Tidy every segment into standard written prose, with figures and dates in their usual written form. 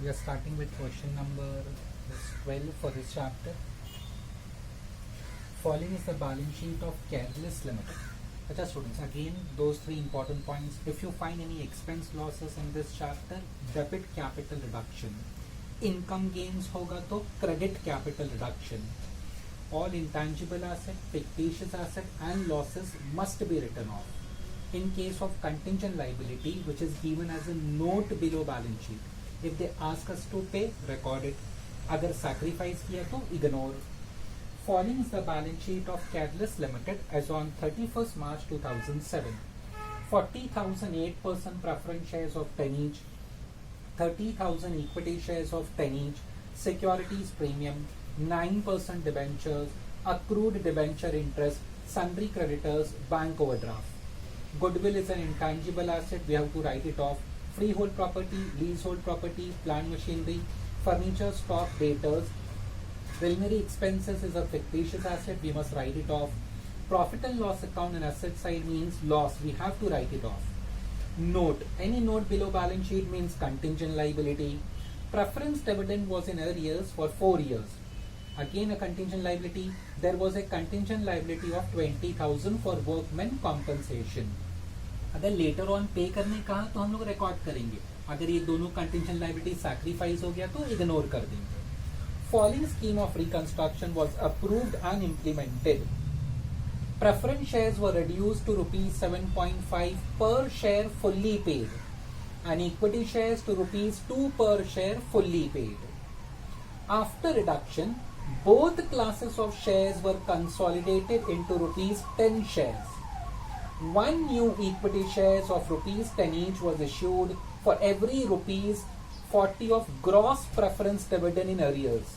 We are starting with question number 12 for this chapter. Following is the balance sheet of Careless Limited. अच्छा students, again those three important points. If you find any expense losses in this chapter, debit capital reduction. Income gains होगा तो credit capital reduction. All intangible asset, fictitious asset and losses must be written off. In case of contingent liability, which is given as a note below balance sheet, if they ask us to pay, record it. अगर sacrifice किया तो ignore. Following is the balance sheet of Careless Limited as on 31st March 2007. 40,000 8% preference shares of 10 each, 30,000 equity shares of 10 each, securities premium, 9% debentures, accrued debenture interest, sundry creditors, bank overdraft. Goodwill is an intangible asset, we have to write it off. Freehold property, leasehold property, plant machinery, furniture, stock, debtors. Preliminary expenses is a fictitious asset, we must write it off. Profit and loss account and asset side means loss, we have to write it off. Note, any note below balance sheet means contingent liability. Preference dividend was in arrears for 4 years. Again a contingent liability. There was a contingent liability of 20,000 for workmen compensation. अगर later on पे करने कहा तो हम लोग record करेंगे. अगर ये दोनों कंटिंजेंट लायबिलिटी सैक्रिफाइस हो गया तो इग्नोर कर देंगे. Following scheme of reconstruction was approved and implemented. Preference shares were reduced to rupees 7.5 per share fully paid, and equity shares to rupees 2 per share fully paid. After reduction, both classes of shares were consolidated into rupees 10 shares. One new equity shares of rupees 10 each was issued for every rupees 40 of gross preference dividend in arrears.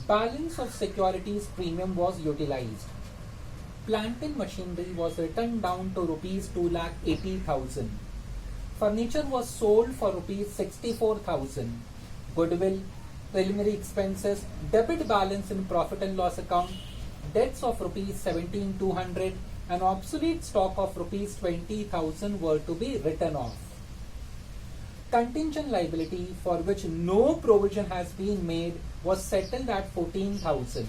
Balance of securities premium was utilized. Plant and machinery was written down to rupees 2,80,000. Furniture was sold for rupees 64,000. Goodwill, preliminary expenses, debit balance in profit and loss account, debts of rupees 17,200 and obsolete stock of rupees 20,000 were to be written off. Contingent liability for which no provision has been made was settled at 14,000.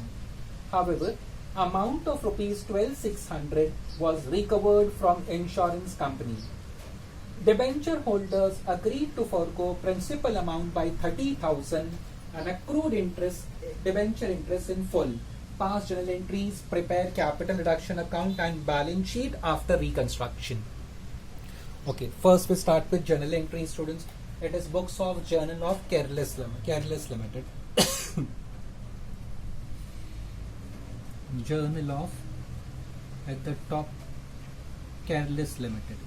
However, amount of rupees 12,600 was recovered from insurance company. Debenture holders agreed to forego principal amount by 30,000 and accrued interest, debenture interest in full. Past journal entries, prepare capital reduction account and balance sheet after reconstruction. Okay, first we start with journal entry, students. It is books of Journal of Careless Limited. Journal of, at the top, Careless Limited.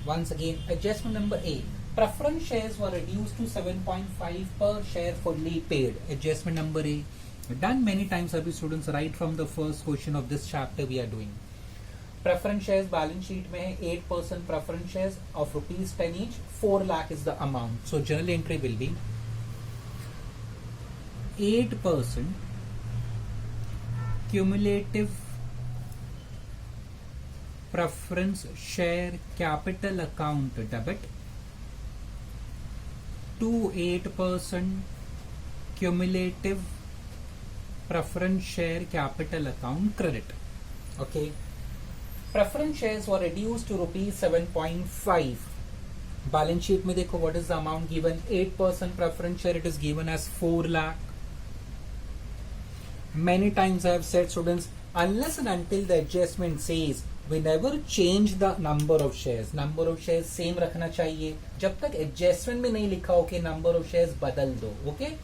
Once again, adjustment number A. Preference shares were reduced to 7.5 per share fully paid. Adjustment number A. Done many times, students, right from the first question of this chapter we are doing. Preference shares balance sheet में 8% preference shares of rupees 10 each, 4 lakh is the amount. So journal entry will be 8% cumulative preference share capital account debit to 8% cumulative preference share capital account credit. Okay. Preference shares were reduced to rupees 7.5. Balance sheet में देखो what is the amount given. 8% preference share, it is given as 4 lakh. Many times I have said, students, unless and until the adjustment says we never change the number of shares. Number of shares same रखना चाहिए. जब तक adjustment में नहीं लिखा हो कि number of shares बदल दो. Okay?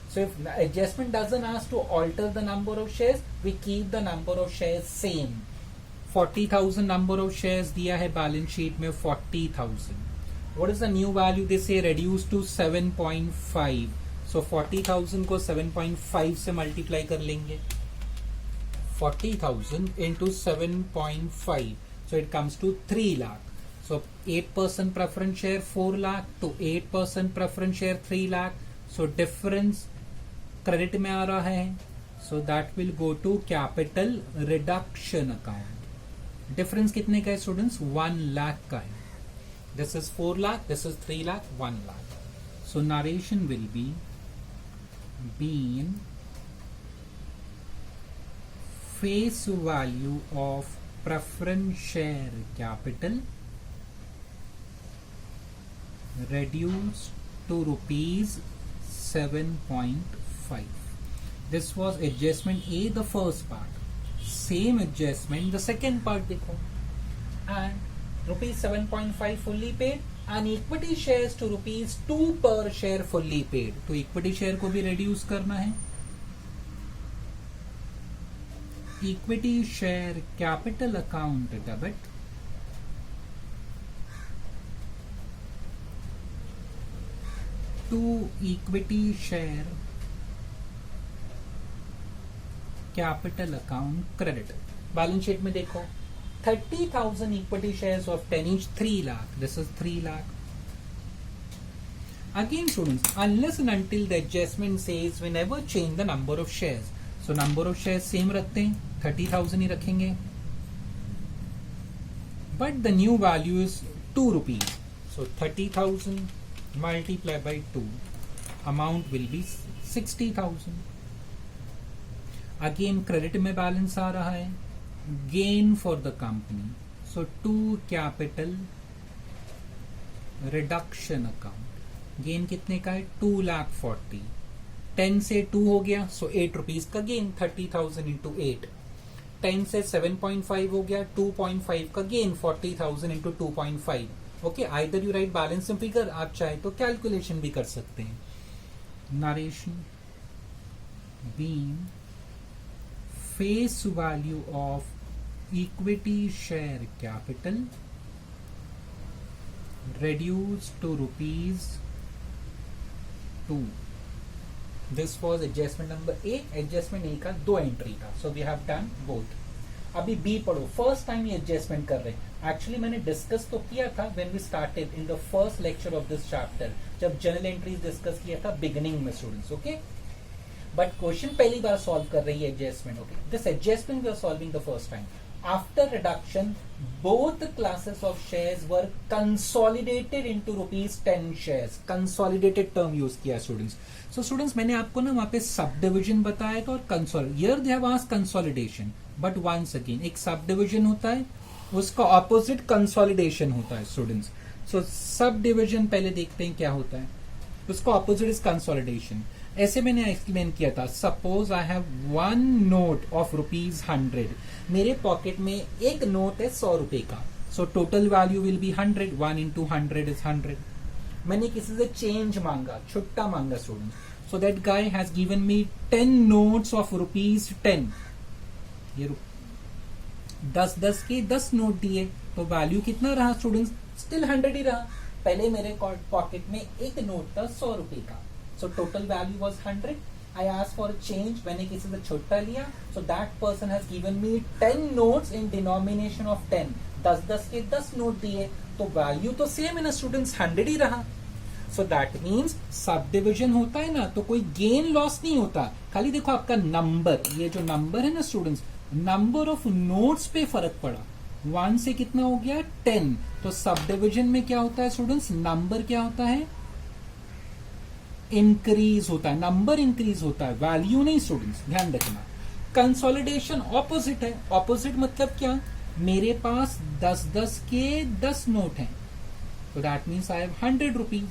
So if adjustment doesn't ask to alter the number of shares, we keep the number of shares same. 40,000 number of shares दिया है balance sheet में 40,000. What is the new value? They say reduce to 7.5. So 40,000 को 7.5 से multiply कर लेंगे. 40,000 into 7.5. So it comes to 3 lakh. So 8% preference share 4 lakh to 8% preference share 3 lakh. So difference credit में आ रहा है, so that will go to capital reduction account. Difference कितने का है स्टूडेंट्स? 1 लाख का है। This is 4 lakh, this is 3 lakh, 1 lakh. So narration will be been face value of preference share capital reduced to rupees 7.5. This was adjustment A, the first part. Same adjustment, the second part देखो, and rupees 7.5 fully paid and equity shares to rupees 2 per share fully paid. तो equity share को भी reduce करना है। Equity share capital account debit to equity share capital account credit। Balance sheet में देखो 30,000 equity shares of 10 each, 3 lakh, this is 3 lakh। Again students, unless and until the adjustment says we never change the number of shares, so number of shares same रखते हैं, 30,000 ही रखेंगे, but the new value is 2 rupees, so 30,000 multiply by 2, amount will be 60,000। Again credit में balance आ रहा है, gain for the company, so to capital reduction account। gain कितने का है? 2,40,000। 10 से 2 हो गया, so 8 रुपीज का गेन, 30,000 into 8। 10 से 7.5 हो गया, 2.5 का gain, 40,000 into 2.5। Okay, either you write balance figure, आप चाहे तो कैलकुलेशन भी कर सकते हैं। Narration being face value of equity share capital reduced to rupees 2। This was adjustment number A. Adjustment A का 2 एंट्री था, so we have done both. अभी बी पढ़ो, फर्स्ट टाइम ये एडजस्टमेंट कर रहे हैं। एक्चुअली मैंने डिस्कस तो किया था when we started in the first lecture of this chapter, जब जनरल एंट्रीज डिस्कस किया था बिगिनिंग में स्टूडेंट्स। ओके, बट क्वेश्चन पहली बार सॉल्व कर रही है adjustment. Okay, this adjustment we are solving the first time. After reduction, both classes of shares were consolidated into rupees 10 shares। consolidated term use किया students। So students, मैंने आपको ना वहां पे subdivision बताया था और here they have asked consolidation, but once again एक subdivision होता है, उसका opposite consolidation होता है students। So subdivision पहले देखते हैं क्या होता है, उसका opposite is consolidation। ऐसे मैंने एक्सप्लेन किया था, suppose I have 1 note of ₹100। मेरे पॉकेट में एक नोट है 100 रुपए का, so total value will be 100। 1 into 100 is 100। मैंने किसी से चेंज मांगा, छुट्टा मांगा student, so that guy has given me 10 notes of ₹10। ये 10 के 10 नोट दिए, तो वैल्यू कितना रहा स्टूडेंट्स? स्टिल 100 ही रहा। पहले मेरे पॉकेट में एक नोट था 100 रुपए का, so total value was 100। I asked for a change, मैंने किसी से छुट्टा लिया, so that person has given me 10 notes in denomination of 10। 10 के 10 नोट दिए, तो वैल्यू तो सेम है ना स्टूडेंट्स, 100 ही रहा। so that means sub division होता है ना, तो कोई गेन लॉस नहीं होता, खाली देखो आपका नंबर, ये जो नंबर है ना स्टूडेंट्स, नंबर ऑफ नोट्स पे फर्क पड़ा। 1 से कितना हो गया? 10। तो सब डिविजन में क्या होता है स्टूडेंट्स? नंबर क्या होता है? इंक्रीज होता है, नंबर इंक्रीज होता है, वैल्यू नहीं स्टूडेंट्स, ध्यान रखना। कंसोलिडेशन ऑपोजिट है। ऑपोजिट मतलब क्या? मेरे पास 10 के 10 नोट हैं, तो that means I have 100 rupees.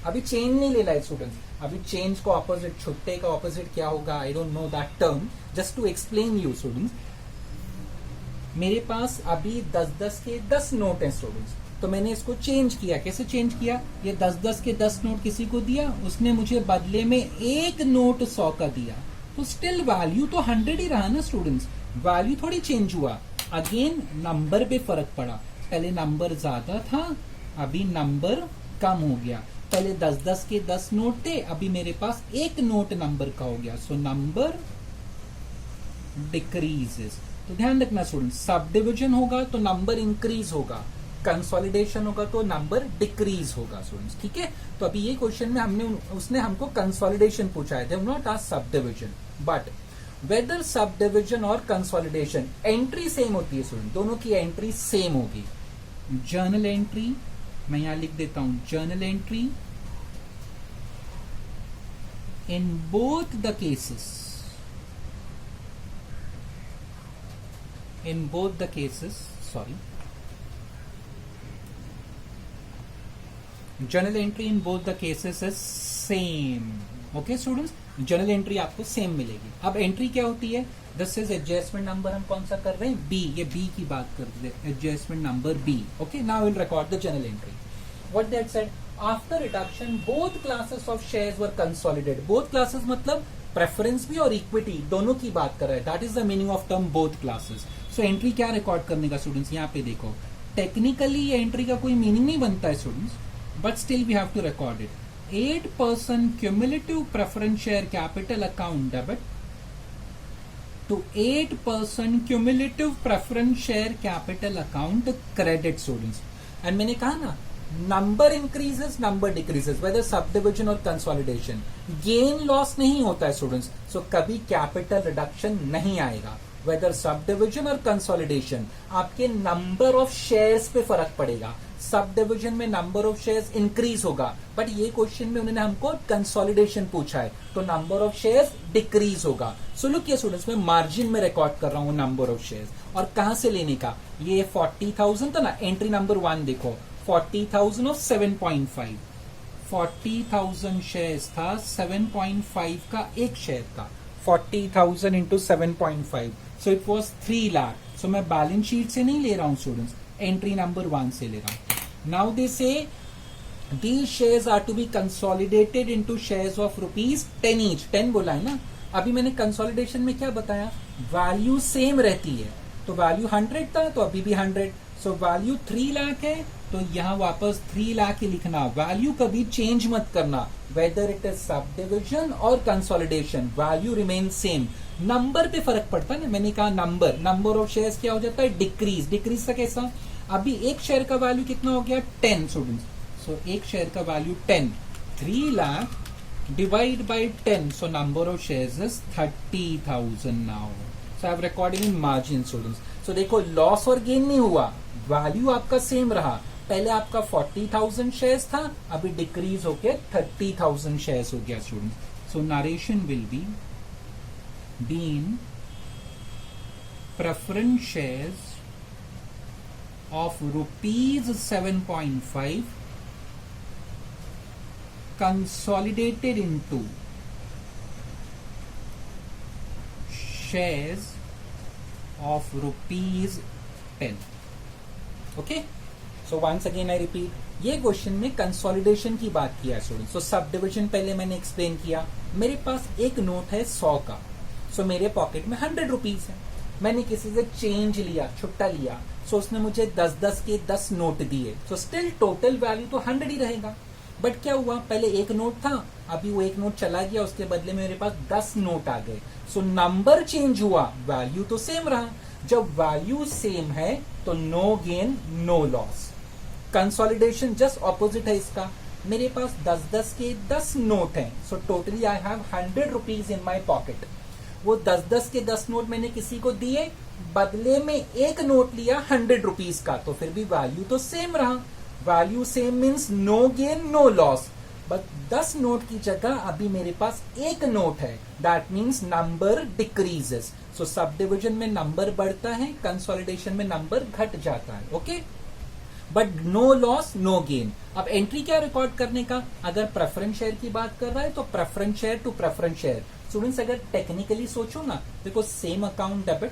अभी चेंज नहीं ले रहा है स्टूडेंट्स, अभी चेंज को ऑपोजिट, छुट्टे का ऑपोजिट क्या होगा? I don't know that term, just to explain you students. मेरे पास अभी 10 के 10 नोट हैं स्टूडेंट्स, तो मैंने इसको चेंज किया। कैसे चेंज किया? ये 10 के 10 नोट किसी को दिया, उसने मुझे बदले में एक नोट 100 का दिया, तो स्टिल वैल्यू तो 100 ही रहा ना स्टूडेंट्स, वैल्यू थोड़ी चेंज हुआ। अगेन नंबर पे फर्क पड़ा, पहले नंबर ज्यादा था, अभी नंबर कम हो गया। पहले 10 के 10 नोट थे, अभी मेरे पास एक नोट नंबर का हो गया, सो नंबर डिक्रीजेस। तो ध्यान रखना स्टूडेंट, सब डिविजन होगा तो नंबर इंक्रीज होगा, कंसोलिडेशन होगा तो नंबर डिक्रीज होगा स्टूडेंट्स, ठीक है। तो अभी ये क्वेश्चन में उसने हमको कंसोलिडेशन पूछा है, not asked sub division, but whether sub division और कंसोलिडेशन एंट्री सेम होती है स्टूडेंट, दोनों की एंट्री सेम होगी। जर्नल एंट्री मैं यहां लिख देता हूं, journal entry in both the cases, in both the cases, sorry, journal entry in both the cases is same, okay students, journal entry आपको सेम मिलेगी। अब एंट्री क्या होती है, दिस इज एडजस्टमेंट नंबर, हम कौन सा कर रहे हैं, बी, ये बी की बात करते हैं, adjustment number B, okay. Now will record the journal entry, what that said, after reduction both classes of shares were consolidated, both classes मतलब प्रेफरेंस भी और इक्विटी दोनों की बात कर रहा है, that is the meaning of term both classes. So entry क्या रिकॉर्ड करने का स्टूडेंट्स, यहाँ पे देखो, टेक्निकली ये एंट्री का कोई मीनिंग नहीं बनता है students, but still we have to record it. 8% cumulative preference share capital account debit to 8% cumulative preference share capital account credit students, and मैंने कहा ना, number increases number decreases, whether sub division और consolidation, gain loss नहीं होता है students, सो कभी capital reduction नहीं आएगा। वेदर सब डिविजन और कंसोलिडेशन, आपके नंबर ऑफ शेयर्स पे फर्क पड़ेगा, सब डिविजन में नंबर ऑफ शेयर्स इंक्रीज होगा, बट ये क्वेश्चन में उन्होंने हमको कंसोलिडेशन पूछा है तो नंबर ऑफ शेयर्स डिक्रीज होगा। सो लुक ये स्टूडेंट्स, मैं मार्जिन में रिकॉर्ड कर रहा हूं नंबर ऑफ शेयर्स, और कहां से लेने का, ये 40,000 था ना, एंट्री नंबर 1 देखो, 40,000 ऑफ 7.5, 40,000 शेयर्स था, 7.5 का एक शेयर था, 40,000 into 7.5, so it was 3 lakh. So मैं बैलेंस शीट से नहीं ले रहा हूं स्टूडेंट्स, एंट्री नंबर 1 से ले रहा हूं। नाउ दे से these shares are to be consolidated into shares of ₹10 each, 10 बोला है ना, अभी मैंने कंसोलिडेशन में क्या बताया, वैल्यू सेम रहती है, तो वैल्यू 100 था तो अभी भी 100, सो वैल्यू 3 लाख है तो यहां वापस 3 लाख ही लिखना, वैल्यू कभी चेंज मत करना, whether it is sub division और consolidation, value remain same. Number पे फर्क पड़ता है ना, मैंने कहा नंबर ऑफ शेयर्स क्या हो जाता है, डिक्रीज, डिक्रीज का कैसा, अभी एक शेयर का वैल्यू कितना हो गया, 10 स्टूडेंट्स, सो एक शेयर का value 10, 3 lakh divide by 10, so number of shares is 30,000 now. So I have recording in margin students. So देखो लॉस और गेन नहीं हुआ, वैल्यू आपका सेम रहा, पहले आपका 40,000 शेयर्स था, अभी डिक्रीज होके 30,000 शेयर्स हो गया students. So narration will be been preference shares of ₹7.5 consolidated into shares of ₹10. Okay, so once again I repeat, ये क्वेश्चन में कंसोलिडेशन की बात किया स्टूडेंट। सो सब डिविजन पहले मैंने एक्सप्लेन किया, मेरे पास एक नोट है 100 का, सो मेरे पॉकेट में 100 रुपीज है, मैंने किसी से चेंज लिया, छुट्टा लिया, सो उसने मुझे 10-10 के 10 नोट दिए, सो स्टिल टोटल वैल्यू तो 100 ही रहेगा, बट क्या हुआ, पहले एक नोट था, अभी वो एक नोट चला गया, उसके बदले में मेरे पास 10 नोट आ गए, सो नंबर चेंज हुआ, वैल्यू तो सेम रहा। जब वैल्यू सेम है तो no gain no loss. Consolidation just opposite है इसका, मेरे पास 10-10 के 10 नोट हैं, so totally I have 100 rupees in my pocket, वो 10-10 के 10 नोट मैंने किसी को दिए, बदले में एक नोट लिया 100 रुपीज का, तो फिर भी वैल्यू तो सेम रहा, value same means no gain no loss, but 10 note की जगह अभी मेरे पास एक नोट है, that means number decreases. So sub division में नंबर बढ़ता है, कंसोलिडेशन में नंबर घट जाता है, okay, but no loss no gain. अब एंट्री क्या रिकॉर्ड करने का, अगर प्रेफरेंस शेयर की बात कर रहा है तो preference share to preference share. Students अगर टेक्निकली सोचो ना, देखो same account debit,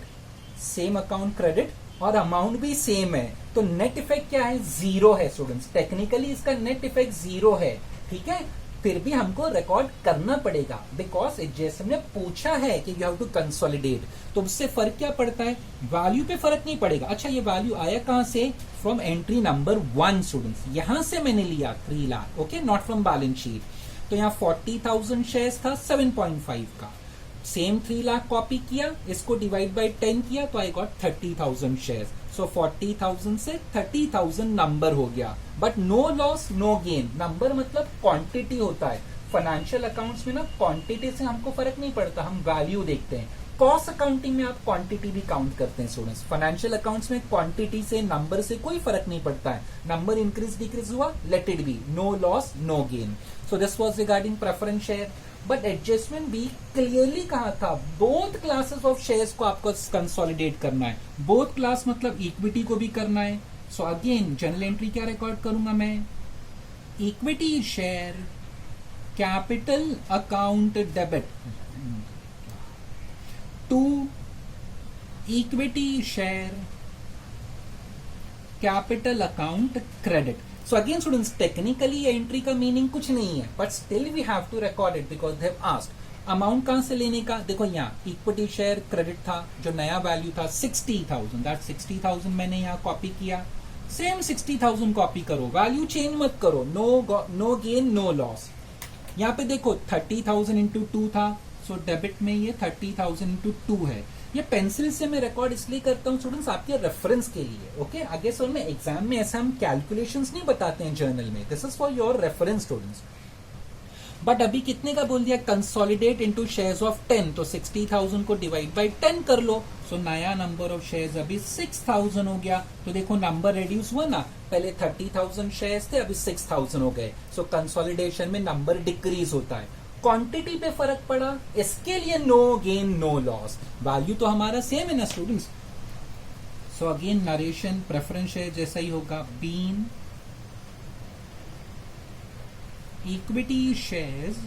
same account credit और अमाउंट भी सेम है, तो नेट इफेक्ट क्या है, 0 है स्टूडेंट्स, टेक्निकली इसका नेट इफेक्ट 0 है, ठीक है, फिर भी हमको रिकॉर्ड करना पड़ेगा बिकॉज एडजस्टमेंट ने पूछा है कि यू हैव टू कंसोलिडेट, तो उससे फर्क क्या पड़ता है, वैल्यू पे फर्क नहीं पड़ेगा। अच्छा ये वैल्यू आया कहां से, फ्रॉम एंट्री नंबर 1 स्टूडेंट्स, यहां से मैंने लिया 3 lakh, okay, not from balance sheet. तो यहाँ 40,000 शेयर्स था 7.5 का, सेम 3 लाख कॉपी किया, इसको डिवाइड बाय 10 किया तो आई गॉट 30,000 शेयर्स. सो 40,000 से 30,000 नंबर हो गया. But no loss no gain. Number मतलब क्वांटिटी होता है. फाइनेंशियल अकाउंट्स में ना क्वांटिटी से हमको फर्क नहीं पड़ता, हम वैल्यू देखते हैं. कॉस्ट अकाउंटिंग में आप क्वांटिटी भी काउंट करते हैं स्टूडेंट्स. फाइनेंशियल अकाउंट्स में क्वांटिटी से नंबर से कोई फर्क नहीं पड़ता है. नंबर इंक्रीज डिक्रीज हुआ, let it be. No loss no gain. So this was regarding preference share. But adjustment भी क्लियरली कहा था, बोथ क्लासेस ऑफ शेयर्स को आपको कंसोलिडेट करना है. बोथ क्लास मतलब इक्विटी को भी करना है. सो अगेन जनरल एंट्री क्या रिकॉर्ड करूंगा मैं? Equity share capital account debit to equity share capital account credit. So again students, technically ये एंट्री का मीनिंग कुछ नहीं है, but still we have to record it because they have asked. Amount कहां से लेने का? देखो यहाँ इक्विटी शेयर क्रेडिट था, जो नया वैल्यू था 60,000. दैट 60,000 मैंने यहाँ कॉपी किया. सेम 60,000 कॉपी करो, वैल्यू चेंज मत करो. No gain no loss. यहाँ पे देखो 30,000 इंटू 2 था, सो डेबिट में ये 30,000 इंटू 2 है. ये पेंसिल से मैं रिकॉर्ड इसलिए करता हूँ स्टूडेंट्स आपके रेफरेंस के लिए. ओके, आगे सर में एग्जाम में ऐसा हम कैलकुलेशंस नहीं बताते हैं जर्नल में. This is for your reference students. But अभी कितने का बोल दिया? Consolidate into shares of 10. तो 60,000 को डिवाइड बाय 10 कर लो. सो नया नंबर ऑफ शेयर्स अभी 6,000 हो गया. तो देखो नंबर रिड्यूस हुआ ना, पहले 30,000 शेयर्स थे, अभी 6,000 हो गए. सो कंसोलिडेशन में नंबर डिक्रीज होता है. क्वांटिटी पे फर्क पड़ा, इसके लिए no gain no loss. Value तो हमारा सेम है ना students. So again narration preference share जैसा ही होगा. बीन इक्विटी शेयर्स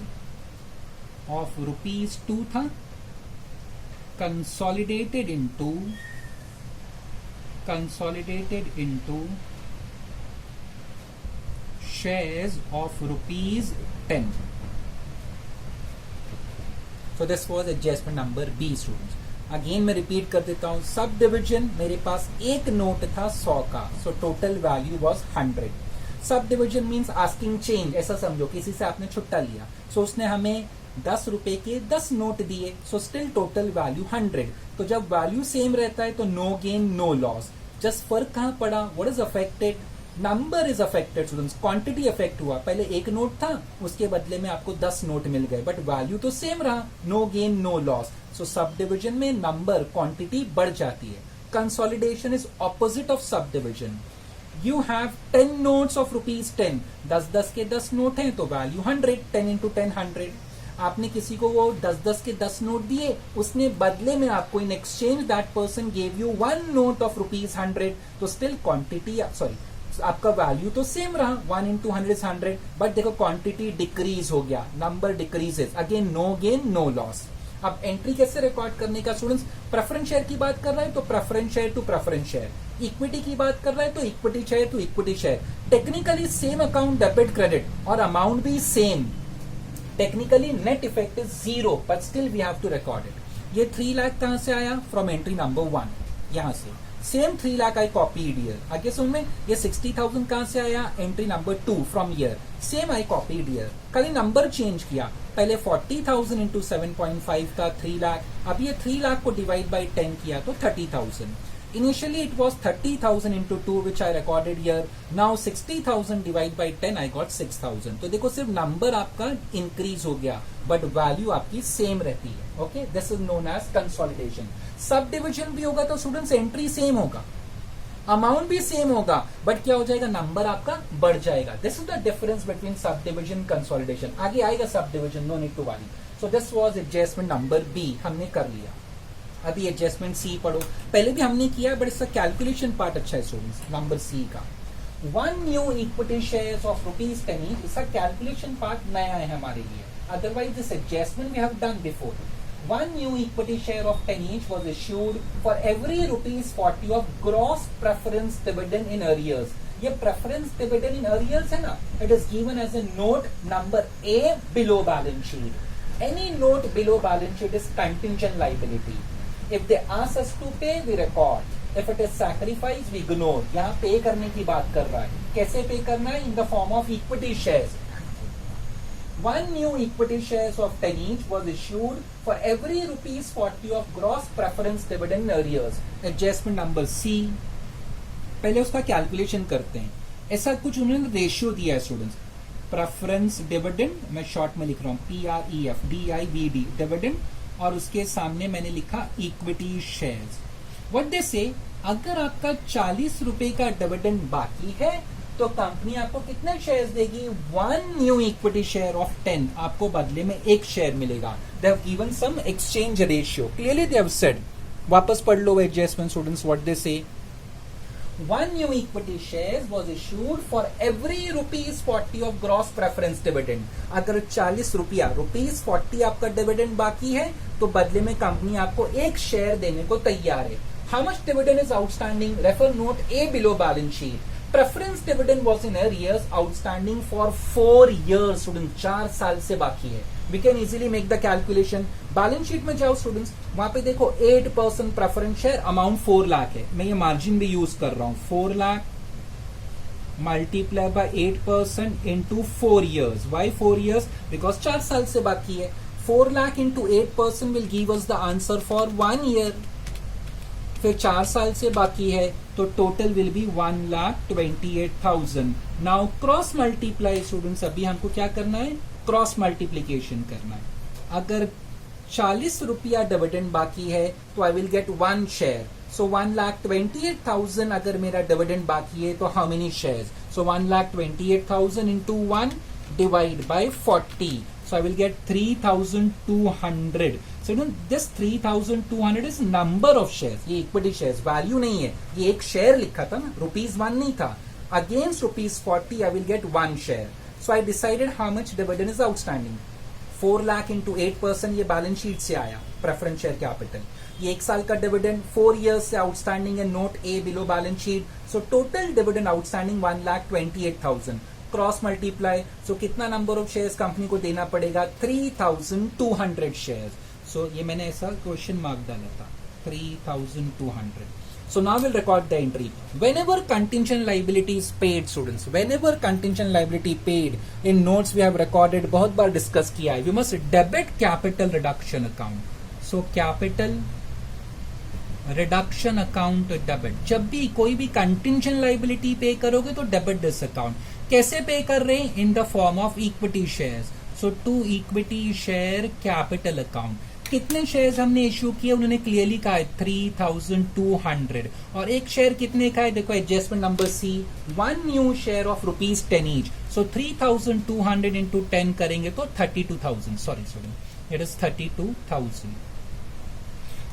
ऑफ ₹2 था, consolidated into shares of ₹10. So this was adjustment number B students. Again मैं रिपीट कर देता हूं. सब डिविजन मेरे पास एक नोट था 100 का, so total value was 100. Sub division means asking change. ऐसा समझो किसी से आपने छुट्टा लिया, सो उसने हमें 10 रुपए के 10 नोट दिए, सो स्टिल टोटल वैल्यू 100. तो जब वैल्यू सेम रहता है तो no gain no loss. Just फर्क कहां पड़ा? What is affected? Number is affected students. Quantity affect हुआ. पहले एक नोट था, उसके बदले में आपको 10 नोट मिल गए, बट वैल्यू तो सेम रहा. No gain no loss. So sub division में नंबर क्वांटिटी बढ़ जाती है. Consolidation is opposite of sub division. You have 10 notes of ₹10. 10 के 10 नोट हैं तो वैल्यू 100. 10 into 10 100. आपने किसी को वो 10 के 10 नोट दिए, उसने बदले में आपको in exchange that person gave you 1 note of ₹100. तो स्टिल क्वांटिटी आपका वैल्यू तो सेम रहा. 1 into 100 is 100. बट देखो क्वांटिटी डिक्रीज हो गया, number decreases. Again no gain no loss. अब एंट्री कैसे रिकॉर्ड करने का स्टूडेंट्स? प्रेफरेंस शेयर की बात कर रहा है तो preference share to preference share. Equity की बात कर रहा है तो equity share to equity share. Technically same account debit credit और अमाउंट भी same. Technically net effect is 0, but still we have to record it. ये 3 लाख कहां से आया? From entry number 1. यहां से same 3 lakh I copied here. आगे सुन में ये 60,000 कहां से आया? Entry number 2 from here. Same I copied here. खाली नंबर चेंज किया. पहले 40,000 इंटू 7.5 था 3 लाख. अब ये 3 लाख को डिवाइड बाई 10 किया तो 30,000. Initially it was 30,000 into 2 which I recorded here. Now 60,000 divided by 10 I got 6,000. तो देखो सिर्फ नंबर आपका इंक्रीज हो गया बट वैल्यू आपकी सेम रहती है. Okay, this is known as consolidation. Sub division भी होगा तो स्टूडेंट्स एंट्री सेम होगा, अमाउंट भी सेम होगा, बट क्या हो जाएगा? नंबर आपका बढ़ जाएगा. This is the difference between sub division consolidation. आगे आएगा sub division, no need to worry. So this was adjustment number B, हमने कर लिया. अभी एडजस्टमेंट सी पढ़ो. पहले भी हमने किया बट इसका कैलकुलेशन पार्ट अच्छा है स्टूडेंट्स. नंबर सी का 1 न्यू इक्विटी शेयर्स ऑफ ₹10. इसका कैलकुलेशन पार्ट नया है हमारे लिए. Otherwise this adjustment we have done before. 1 new equity share of 10 each was issued for every ₹40 of gross preference dividend in arrears. ये preference dividend in arrears है ना, it is given as a note number A below balance sheet. Any note below balance sheet is contingent liability. If they ask us to pay, we record. If it is sacrifice, we ignore. यहाँ पे करने की बात कर रहा है. कैसे पे करना है? In the form of equity shares. One new equity shares of 10 each was issued for every rupees 40 of gross preference dividend arrears. Adjustment number C. पहले उसका कैलकुलेशन करते हैं. ऐसा कुछ उन्होंने रेशियो दिया है स्टूडेंट्स. प्रेफरेंस डिविडेंड मैं शॉर्ट में लिख रहा हूँ PREF DIVD डिविडेंड और उसके सामने मैंने लिखा इक्विटी शेयर्स. व्हाट दे से, अगर आपका 40 रुपए का डिविडेंड बाकी है तो कंपनी आपको कितने शेयर्स देगी? 1 न्यू इक्विटी शेयर ऑफ 10. आपको बदले में एक शेयर मिलेगा. They have given some exchange ratio. Clearly they have said. वापस पढ़ लो adjustment students. What they say, 1 new equity shares was issued for every rupees 40 of gross preference dividend. अगर 40 रुपया rupees 40 आपका डिविडेंड बाकी है तो बदले में कंपनी आपको एक शेयर देने को तैयार है. How much dividend is outstanding? Refer note A below balance sheet. Preference dividend was in arrears outstanding for 4 years. Students 4 साल से बाकी है. We can easily make the calculation. Balance sheet में जाओ स्टूडेंट्स, वहां पे देखो 8% प्रेफरेंस शेयर अमाउंट 4 लाख है. मैं ये मार्जिन भी यूज कर रहा हूं. 4 lakh multiply by 8% into 4 years. Why 4 years? Because 4 साल से बाकी है. 4 lakh into 8% will give us the answer for 1 year. फिर 4 साल से बाकी है तो total will be 1,28,000. Now cross multiply students, अभी हमको क्या करना है? क्रॉस मल्टीप्लीकेशन करना है. अगर 40 रुपया डिविडेंड बाकी है तो आई विल गेट 1 शेयर. सो 1,28,000 अगर मेरा डिविडेंड बाकी है तो how many shares? So 1,28,000 into 1 divide by 40. So I will get 3,200. So this 3,200 is number of shares. ये equity shares value नहीं है. ये एक शेयर लिखा था ना, ₹1 नहीं था. Against ₹40 I will get 1 share. So I decided how much dividend is outstanding. 4 lakh into 8% ये बैलेंस शीट से आया. Preference share capital. ये 1 साल का डिविडेंड 4 years से आउटस्टैंडिंग है. Note A below balance sheet. So total dividend outstanding 1,28,000. Cross multiply. So कितना number of shares company को देना पड़ेगा? 3,200 शेयर्स. सो ये मैंने ऐसा क्वेश्चन मार्क डाला था, 3,200. So now we'll record the entry. Whenever contingent liability is paid, students, whenever contingent liability paid, in notes we have recorded, बहुत बार discuss किया है, we must debit capital reduction account. So capital reduction account debit. जब भी कोई भी contingent liability पे करोगे तो debit this account. कैसे पे कर रहे हैं? In the form of equity shares. So to equity share capital account. कितने शेयर्स हमने इश्यू किए? उन्होंने क्लियरली कहा है 3,200. और एक शेयर कितने का है? देखो adjustment number C. 1 new share of ₹10 each. So 3,200 into 10 करेंगे तो 32,000. Sorry it is 32,000.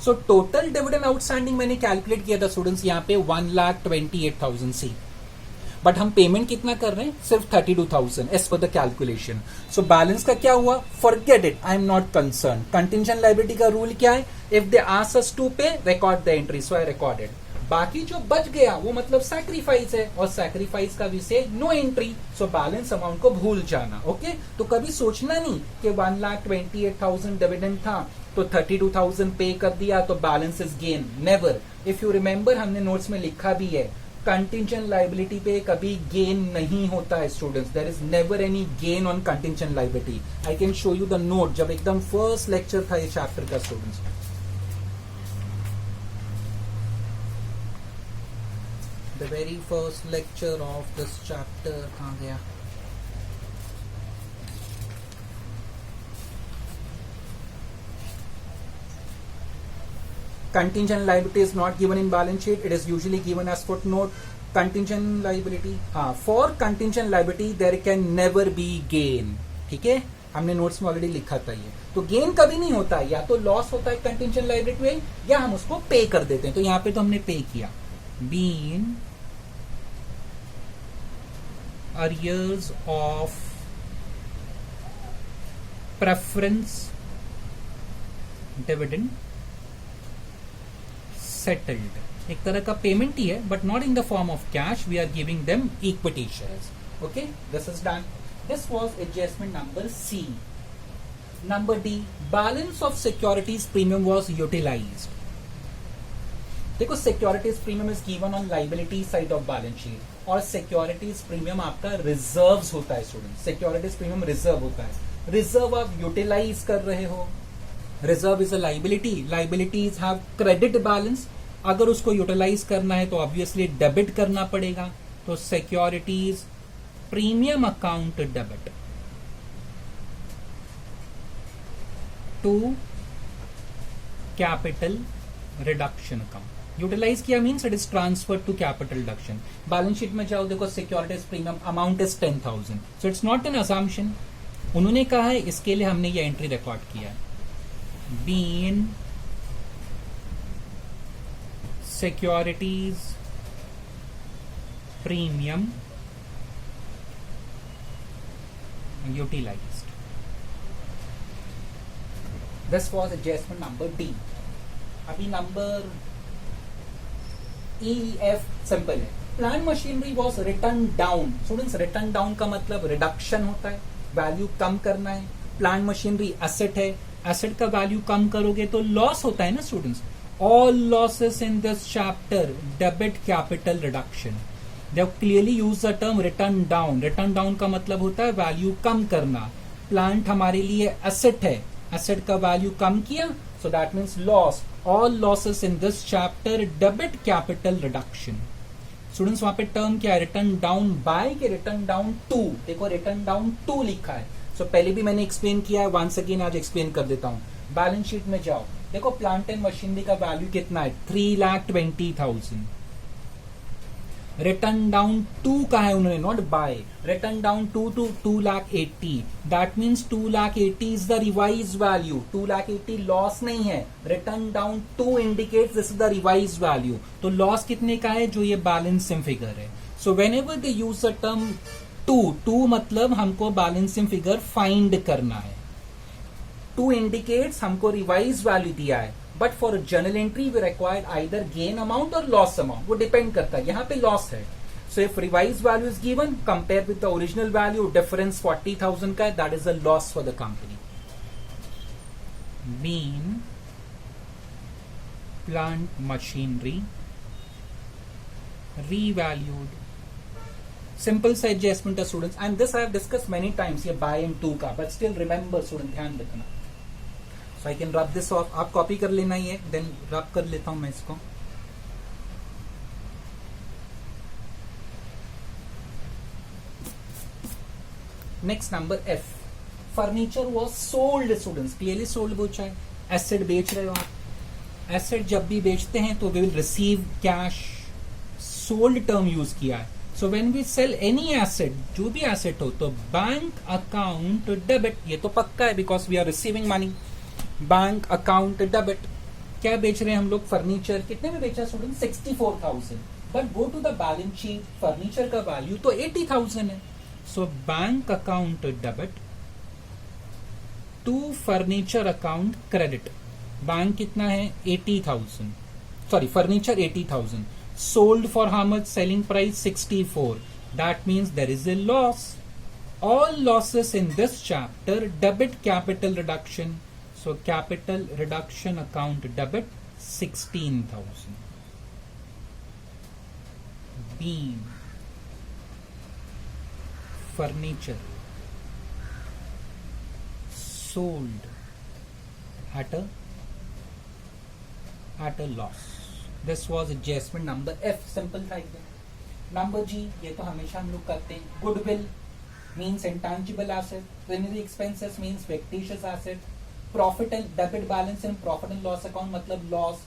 So total dividend outstanding मैंने कैलकुलेट किया था स्टूडेंट्स यहाँ पे 1,28,000 सी. बट हम पेमेंट कितना कर रहे हैं? सिर्फ 32,000 as per the calculation. So balance का क्या हुआ? Forget it, I am not concern. Contingent liability का रूल क्या है? If they ask us to pay, record the entry. So I recorded. बाकी जो बच गया वो मतलब सैक्रिफाइस है, और सैक्रिफाइस का विषय no entry. So balance amount को भूल जाना. ओके तो कभी सोचना नहीं कि 1,28,000 डिविडेंड था तो 32,000 पे कर दिया तो balance is gain. Never. If you remember हमने नोट्स में लिखा भी है, कंटिंजेंट लायबिलिटी पे कभी गेन नहीं होता है students. There is never any gain on contingent liability. I can show you the note जब एकदम फर्स्ट लेक्चर था ये चैप्टर का students. The very first lecture of this chapter कहाँ गया? Contingent liability is not given in balance sheet. It is usually given as footnote. Contingent liability, for contingent liability there can never be gain. ठीक है, हमने notes में already लिखा था ये. तो गेन कभी नहीं होता है, या तो लॉस होता है कंटिंजेंट लायबिलिटी में, या हम उसको पे कर देते हैं. तो यहाँ पे तो हमने पे किया. Been arrears of preference dividend settled. एक तरह का पेमेंट ही है, but not in the form of cash. We are giving them equity shares. Okay, this is done. This was adjustment number C. Number D, balance of securities premium was utilized. देखो securities premium is given on liability side of balance sheet, और securities premium आपका reserves होता है student. Securities premium reserve होता है. Reserve आप utilise कर रहे हो, reserve is a liability, liabilities have credit balance, अगर उसको यूटिलाइज करना है तो ऑब्वियसली डेबिट करना पड़ेगा, तो securities premium account debit to capital reduction account. Utilize किया means it is transfer to capital reduction. Balance sheet में जाओ, देखो securities premium amount is 10,000, so it's not an assumption, उन्होंने कहा है, इसके लिए हमने ये एंट्री रिकॉर्ड किया है। Been securities premium utilized, this was adjustment number D. अभी नंबर ई एफ सिंपल है। Plant machinery was written down. Students, written down का मतलब रिडक्शन होता है, वैल्यू कम करना है। प्लांट मशीनरी एसेट है, एसेट का वैल्यू कम करोगे तो लॉस होता है ना students. All losses in this chapter debit capital reduction. They have clearly used the term written down. Written down का मतलब होता है वैल्यू कम करना। प्लांट हमारे लिए एसेट है, एसेट का वैल्यू कम किया, so that means loss. All losses in this chapter debit capital reduction. Students, वहां पे टर्म क्या है, रिटर्न डाउन बाय के रिटर्न डाउन टू। देखो रिटर्न डाउन टू लिखा है, सो पहले भी मैंने एक्सप्लेन किया है, वंस अगेन आज एक्सप्लेन कर देता हूं। बैलेंस शीट में जाओ, देखो प्लांट एंड मशीनरी का वैल्यू कितना है, 3,20,000। रिटर्न डाउन टू का है उन्होंने, not by. Written down to 2,80,000, that means 2,80,000 is the revise value. 2,80,000 loss नहीं है, written down to indicates this is the revise value. तो लॉस कितने का है, जो ये बैलेंसिंग फिगर है। So whenever they use the term to मतलब हमको बैलेंसिंग फिगर फाइंड करना है। टू इंडिकेट्स हमको रिवाइज वैल्यू दिया है, but for journal entry we required either gain amount और लॉस अमाउंट, वो डिपेंड करता है। यहाँ पे लॉस है, so if revise value is given compare with the original value, difference 40,000 का है, that is a loss for the company. Been plant machinery revalued, simple सा एडजस्टमेंट है students, and this I have discuss many times, ये by and to का, but still remember student, ध्यान रखना। So I can rub this off, आप copy कर लेना ही है, देन रब कर लेता हूं मैं इसको। Next number F, furniture was sold. Students, clearly sold पूछा है, एसेट बेच रहे हो आप। एसेट जब भी बेचते हैं तो we will receive cash, sold term use किया है। So when we sell any asset, जो भी एसेट हो, तो बैंक अकाउंट डेबिट, ये तो पक्का है because we are receiving money. Bank account debit, क्या बेच रहे हैं हम लोग, फर्नीचर। कितने में बेचा student, 64,000, but go to the balance sheet, furniture का वैल्यू तो 80,000 है। So bank account debit to furniture account credit. Bank कितना है, 80,000, sorry furniture 80,000, sold for how much, selling price 64, that means there is a loss. All losses in this chapter debit capital reduction, so capital reduction account debit 16,000. Beam furniture sold at a loss. This was adjustment number F, simple था एकदम। Number जी, ये तो हमेशा हम लोग करते हैं। Goodwill means intangible asset, primary expenses means fictitious asset, profit and debit balance in profit and loss account मतलब लॉस।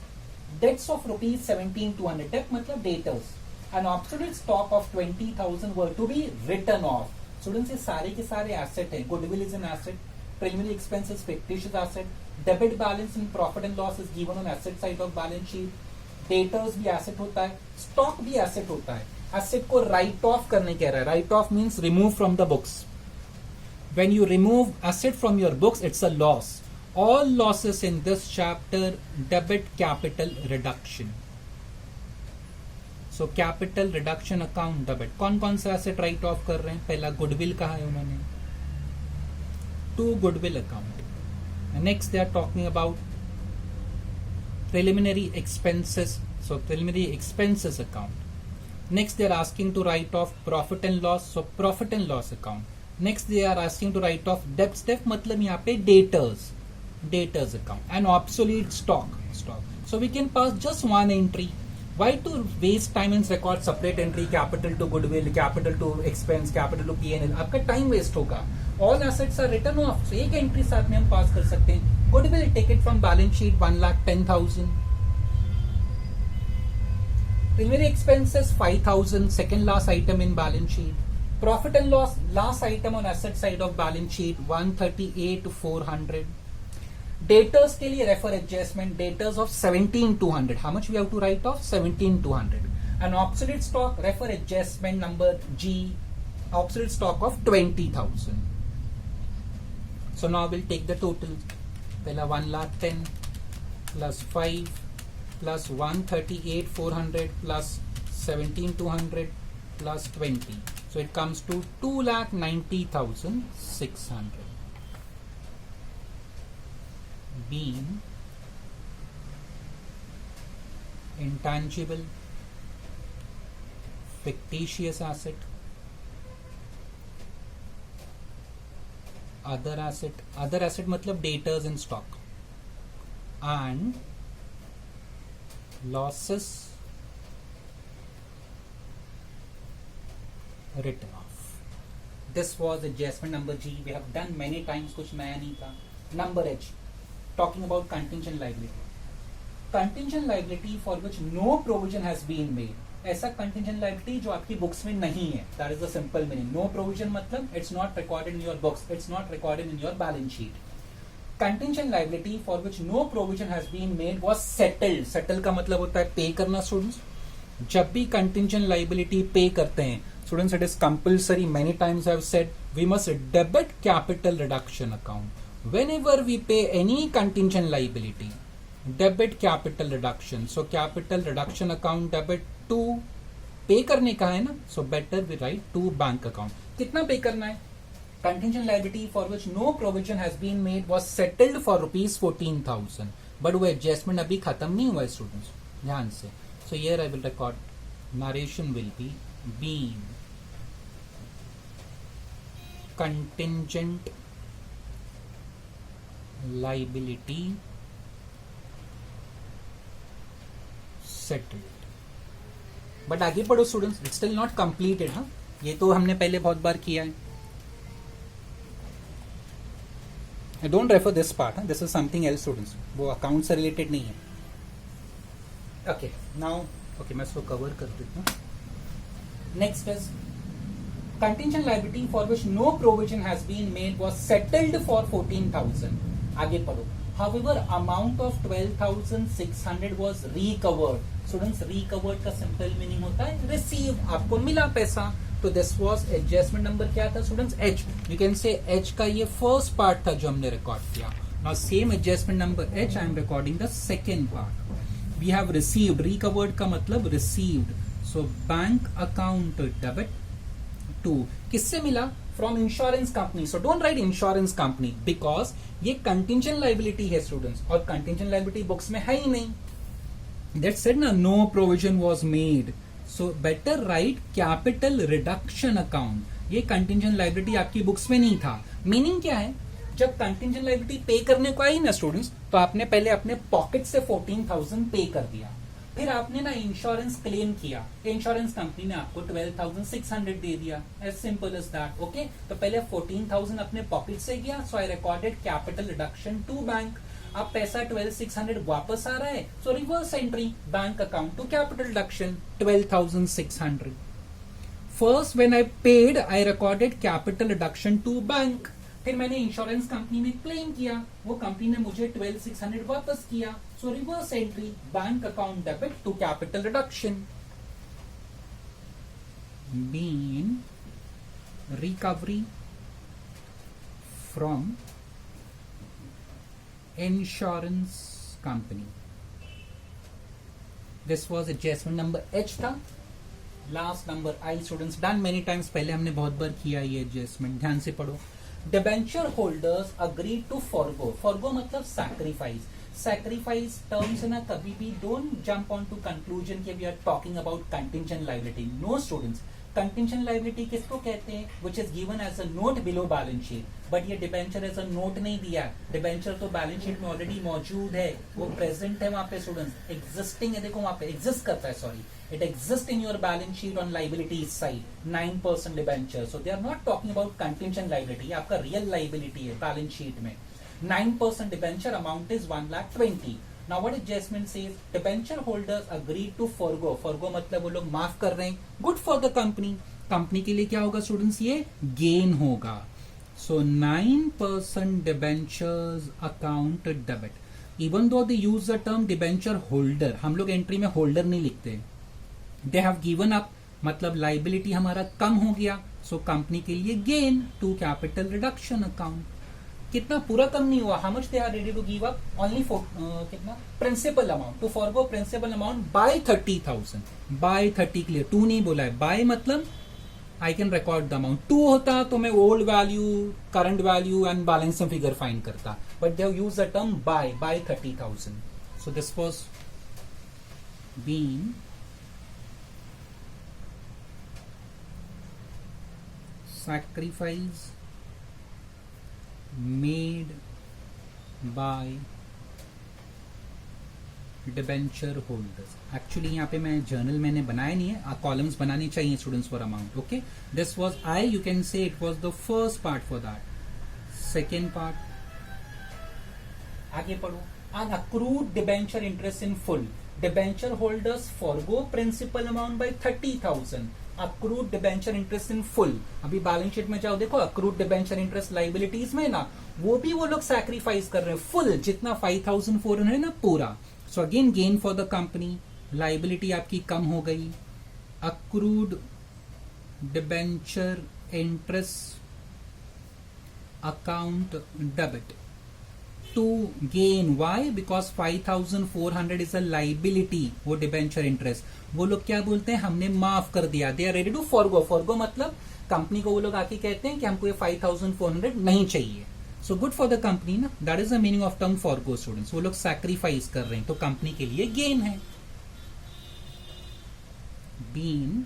डेट्स ऑफ ₹17,200, डेट मतलब debtors, and obsolete stock of 20,000 were to be written off. Students, ये सारे के सारे asset हैं। Goodwill is an asset, preliminary expenses fictitious asset, debit balance in profit and loss is given on asset side of balance sheet, debtors भी asset होता है, stock भी asset होता है। एसेट को राइट ऑफ करने कह रहा है, right of means remove from the books. When you remove asset from your books, it's a loss. All losses in this chapter debit capital reduction. So capital reduction account debit. कौन कौन सा asset write off कर रहे हैं, पहला goodwill कहा है उन्होंने, to goodwill account. And next they are talking about preliminary expenses. So preliminary expenses account. Next they are asking to write off profit and loss. So profit and loss account. Next they are asking to write off debts. डेब्ट मतलब यहाँ पे debtors account and obsolete stock. So we can pass just one entry. Why to waste time and record separate entry, capital to goodwill, capital to expense, capital to P&L? आपका time waste होगा. All assets are written off. So एक entry साथ में हम पास कर सकते हैं. Goodwill, take it from balance sheet 1,10,000. Preliminary expenses 5,000. Second last item in balance sheet. Profit and loss, last item on asset side of balance sheet 138,400. Daters के लिए refer adjustment. Daters of 17,200. How much we have to write off? 17,200. And obsolete stock refer adjustment number G. Obsolete stock of 20,000. So now we'll take the total. पहला 1,10,000 plus 5 plus 138,400 plus 17,200 plus 20. So it comes to 2,90,600. Being intangible fictitious asset, other asset मतलब daters and stock, and losses written off. This was adjustment number G. We have done many times, कुछ नया नहीं था. Number H, talking about contingent liability. Contingent liability for which no provision has been made. ऐसा contingent liability जो आपकी books में नहीं है. That is the simple meaning. No provision मतलब it's not recorded in your books. It's not recorded in your balance sheet. Contingent liability for which no provision has been made was settled. Settle का मतलब होता है पे करना. Students जब भी contingent liability पे करते हैं students, it is compulsory. Many times I have said we must debit capital reduction account. Whenever we pay any contingent liability, debit capital reduction. So capital reduction account debit to pay करने का है ना. So better we write to bank account. कितना पे करना है? Contingent liability for which no provision has been made was settled for rupees 14,000. But वो adjustment अभी खत्म नहीं हुआ है students. ध्यान से. So here I will record. Narration will be being contingent liability settled. But आगे पढ़ो students, it's still not completed. हाँ, ये तो हमने पहले बहुत बार किया है. Don't refer this part. This is something else students. वो अकाउंट से रिलेटेड नहीं है. ओके नाउ ओके मैं इसको कवर कर देता हूँ. Next is contingent liability for which no provision has been made was settled for 14,000. आगे पढ़ो. However, amount of 12,600 was recovered. Students, recovered का simple meaning होता है received. आपको मिला पैसा. तो this was adjustment number क्या था students? H. You can say H का ये first part था जो हमने record किया. Now same adjustment number H, I am recording the second part. We have received. Recovered का मतलब received. So bank account debit to किससे मिला? From insurance company. So don't write insurance company because ये contingent liability है students, और contingent liability books में है ही नहीं. That said ना, no provision was made. So better write capital reduction account. ये contingent liability आपकी बुक्स में नहीं था. मीनिंग क्या है? जब contingent liability पे करने को आई ना स्टूडेंट्स, तो आपने पहले अपने पॉकेट से 14,000 पे कर दिया. फिर आपने ना इंश्योरेंस क्लेम किया. इंश्योरेंस कंपनी ने आपको 12,600 दे दिया. As simple as that. Okay, तो पहले 14,000 अपने पॉकेट से गया. So I recorded capital reduction to bank. अब पैसा 12,600 वापस आ रहा है. सो reverse entry bank account to capital reduction 12,600. First when I paid I recorded capital reduction to bank. फिर मैंने इंश्योरेंस कंपनी में क्लेम किया. वो कंपनी ने मुझे 12,600 वापस किया. So reverse entry bank account debit to capital reduction. Been recovery from insurance company. This was adjustment number H था. Last number I. Students done many times. पहले हमने बहुत बार किया ये एडजस्टमेंट. ध्यान से पढ़ो. Debenture holders agree to forgo. Forgo मतलब सैक्रिफाइस. सैक्रिफाइस टर्म्स ना कभी भी don't jump on to conclusion कि we are talking about contingent liability. No students, contingent liability किसको कहते हैं? Which is given as a note below balance sheet, but ये debenture as a note नहीं दिया, डिबेंचर तो बैलेंस शीट में already मौजूद है, वो प्रेजेंट है वहां पे स्टूडेंट्स, एग्जिस्टिंग है, देखो वहां पे एग्जिस्ट करता है, sorry, it exist in your balance sheet on liability side, 9% debenture, so they are not talking about contingent liability, आपका रियल लायबिलिटी है बैलेंस शीट में, 9% debenture, amount is 1,20,000. Now what adjustment says? Debenture holders agreed to forgo. Forgo मतलब वो लोग माफ कर रहे हैं. Good for the company. Company के लिए क्या होगा स्टूडेंट्स? ये गेन होगा. So 9% debentures account debit. Even though they use the term debenture holder, हम लोग एंट्री में होल्डर नहीं लिखते. They have given up, मतलब लाइबिलिटी हमारा कम हो गया. So कंपनी के लिए gain to capital reduction account. कितना पूरा कम नहीं हुआ. How much they are ready to give up? Only कितना? Principal amount, to forgo principal amount by 30,000. By 30 के लिए 2 नहीं बोला है. बाय मतलब I can record the amount. 2 होता तो मैं old value, current value and balance figure find करता, but they have used the term by 30,000. So this was been sacrifice made by debenture holders. Actually यहाँ पे मैं journal मैंने बनाया नहीं है, कॉलम्स बनाने चाहिए students for amount. Okay, this was I, you can say it was the first part for that. Second part आगे पढ़ो. an accrued debenture interest in full, debenture holders forgo principal amount by 30,000. accrued debenture interest in full, अभी balance sheet में जाओ देखो, accrued debenture interest liabilities में ना, वो भी वो लोग सैक्रिफाइस कर रहे हैं फुल, जितना 5,400 है ना पूरा. So again gain for the company, liability आपकी कम हो गई. accrued debenture interest account debit to gain. Why? Because 5,400 is a liability. वो डिबेंचर इंटरेस्ट वो लोग क्या बोलते हैं? हमने माफ कर दिया. They are ready to forgo. Forgo मतलब कंपनी को वो लोग आके कहते हैं कि हमको ये 5,400 नहीं चाहिए. So good for the company ना, that is the meaning of term forgo students. वो लोग सैक्रिफाइस कर रहे हैं तो कंपनी के लिए गेन है. बीन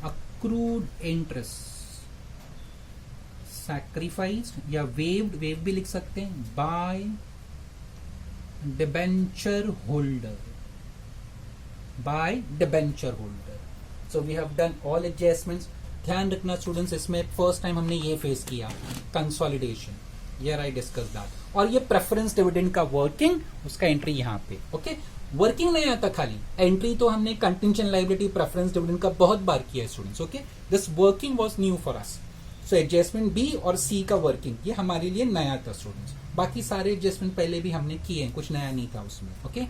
अक्रूड इंटरेस्ट सैक्रिफाइस्ड या वेव्ड, वेव भी लिख सकते हैं, by debenture holder, by debenture holder. So we have done all adjustments. ध्यान रखना स्टूडेंट्स, इसमें फर्स्ट टाइम हमने ये फेस किया consolidation, here I discuss that. और ये प्रेफरेंस डिविडेंड का वर्किंग, उसका एंट्री यहाँ पे. ओके, वर्किंग नहीं आता खाली, एंट्री तो हमने कंटिंजेंट लायबिलिटी प्रेफरेंस डिविडेंड का बहुत बार किया है students. Okay, this working was new for us. So adjustment B और सी का वर्किंग ये हमारे लिए नया था स्टूडेंट्स. बाकी सारे एडजस्टमेंट पहले भी हमने किए हैं, कुछ नया नहीं था उसमें. ओके,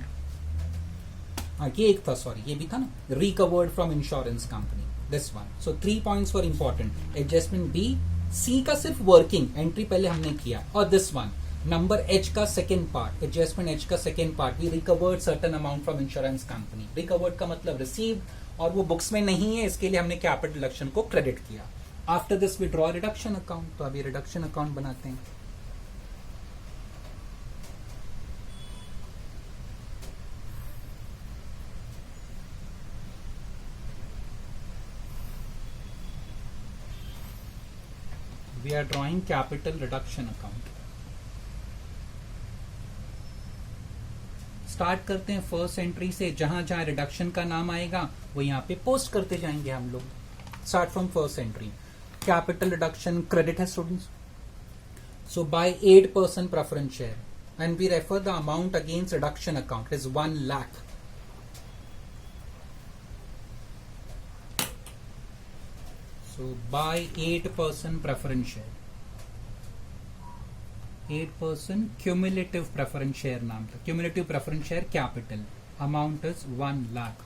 ये एक था, सॉरी ये भी था ना, recovered from insurance company, this one. So 3 points for important. Adjustment B, C का सिर्फ वर्किंग, एंट्री पहले हमने किया. और दिस वन नंबर एच का सेकेंड पार्ट, एडजस्टमेंट एच का second part, we recovered certain amount from insurance company. Recovered का मतलब रिसीव, और वो बुक्स में नहीं है, इसके लिए हमने कैपिटल डिडक्शन को क्रेडिट किया. After this we draw reduction account. तो अभी रिडक्शन अकाउंट बनाते हैं. We are drawing capital reduction account. Start करते हैं फर्स्ट एंट्री से. जहां जहां रिडक्शन का नाम आएगा वो यहाँ पे पोस्ट करते जाएंगे हम लोग. Start from first entry. Capital reduction credit है students. So by 8% preference share and we refer the amount against reduction account is 1 lakh. So by 8% preference share, 8% cumulative preference share नाम था. Cumulative preference share capital, amount is 1 lakh.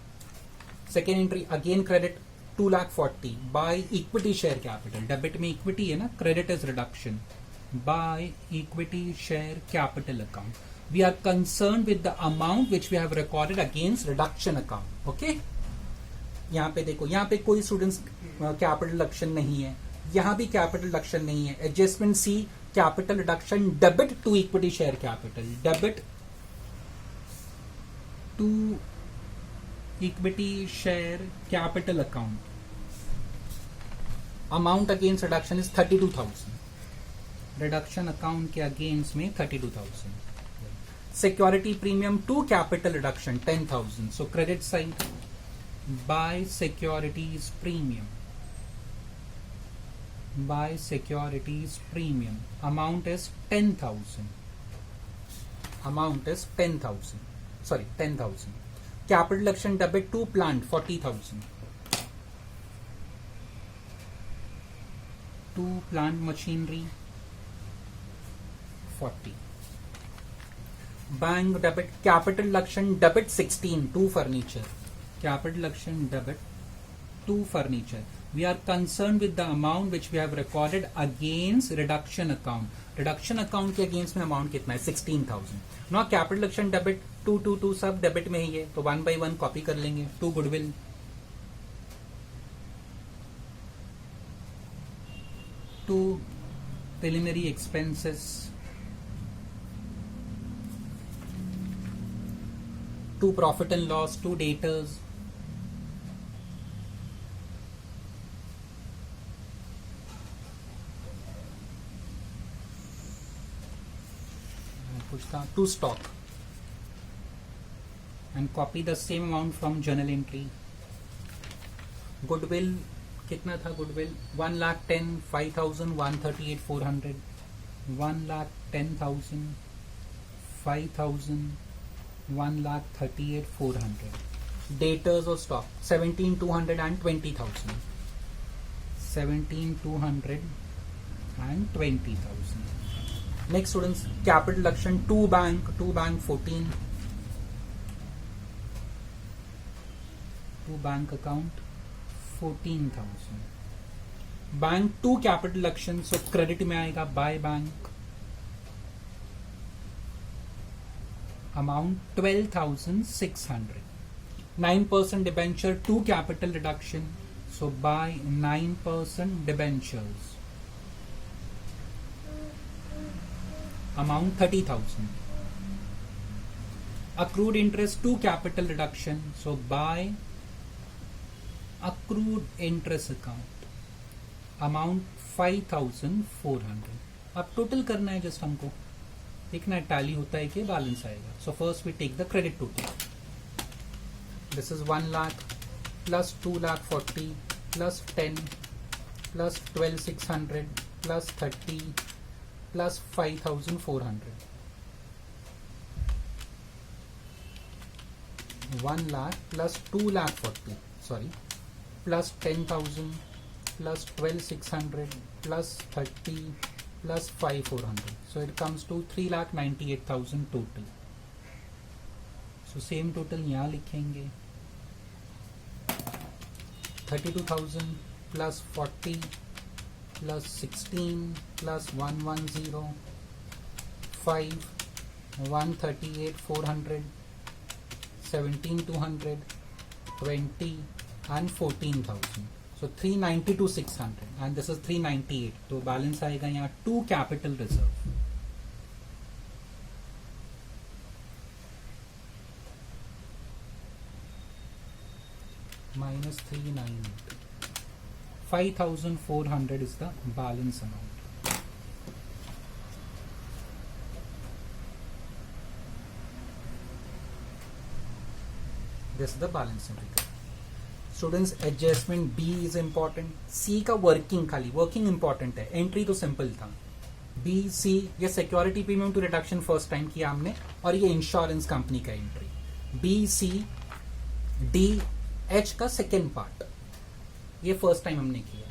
Second entry again credit 2,40,000 by equity share capital. Debit में equity है ना, credit is reduction by equity share capital account. We are concern with the amount which we have recorded against reduction account. Okay, यहाँ पे देखो, यहाँ पे कोई students capital reduction नहीं है, यहाँ भी कैपिटल रिडक्शन नहीं है. Adjustment C, capital reduction debit to equity share capital, debit to equity share capital account. Amount against reduction is 32,000. Reduction account के अगेंस्ट में 32,000. Security premium to capital reduction 10,000. So credit side by securities premium. By securities premium amount is 10,000. Amount is 10,000. Sorry, 10,000. Capital action debit to plant 40,000. To plant machinery 40. Bank debit capital action debit 16 to furniture. Capital action debit to furniture. We are concerned with the amount which we have recorded against reduction account. Reduction account के against में amount कितना है 16,000. Now capital action debit 2 सब debit में ही है तो 1 by 1 copy कर लेंगे. To goodwill, to preliminary expenses, to profit and loss, to debtors, to stock, and copy the same amount from journal entry. Goodwill कितना था goodwill 1,10,000, 5,000, 138,400, 1,10,000, 5,000, 1,38,400. Debtors or stock 17,200 and 20,000. 17,200 and 20,000. Next students, capital action to bank 14. To bank account 14,000. Bank to capital action, so credit में आएगा by bank. Amount 12,600. 9% debenture to capital reduction, so by 9% debentures. Amount 30,000. Accrued interest to capital reduction, so by accrued interest account. Amount 5,400. अब total करना है just हमको देखना है tally होता है कि बैलेंस आएगा. So first we take the credit total. This is 1 lakh plus 2,40,000 plus 10 plus 12,600 plus 30 plus 5,400. 1 lakh plus 2,40,000, sorry, plus 10,000 plus 12,600 plus 30 plus 5,400. So it comes to 3,98,000 total. So same total यहाँ लिखेंगे 32,000 plus 40 plus 16 plus 110 5 138,400 17,200 20 and 14,000. So 392,600 and this is 398. तो balance आएगा यहाँ to capital reserve. minus 398. 5,400 is the balance amount. This is the balance amount. Students, adjustment B is important. C का working खाली working important है. Entry तो simple था. B, C ये security premium to reduction first time किया हमने और ये insurance company का entry. B, C, D, H का second part. ये फर्स्ट टाइम हमने किया.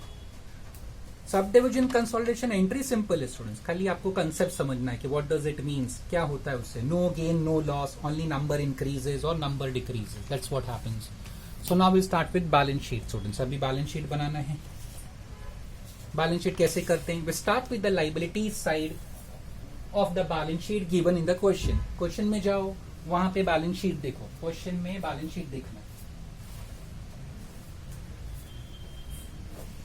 सब डिविजन कंसोलिडेशन एंट्री सिंपल है स्टूडेंट्स, खाली आपको कंसेप्ट समझना है कि व्हाट डज इट मींस, क्या होता है उससे. No gain no loss, only number increases और number decreases, that's what happens. So now we start with balance sheet students. अभी बैलेंस शीट बनाना है. बैलेंस शीट कैसे करते हैं? We start with the liability side of the balance sheet given in the question. Question में जाओ, वहां पे बैलेंस शीट देखो. क्वेश्चन में बैलेंस शीट देखना.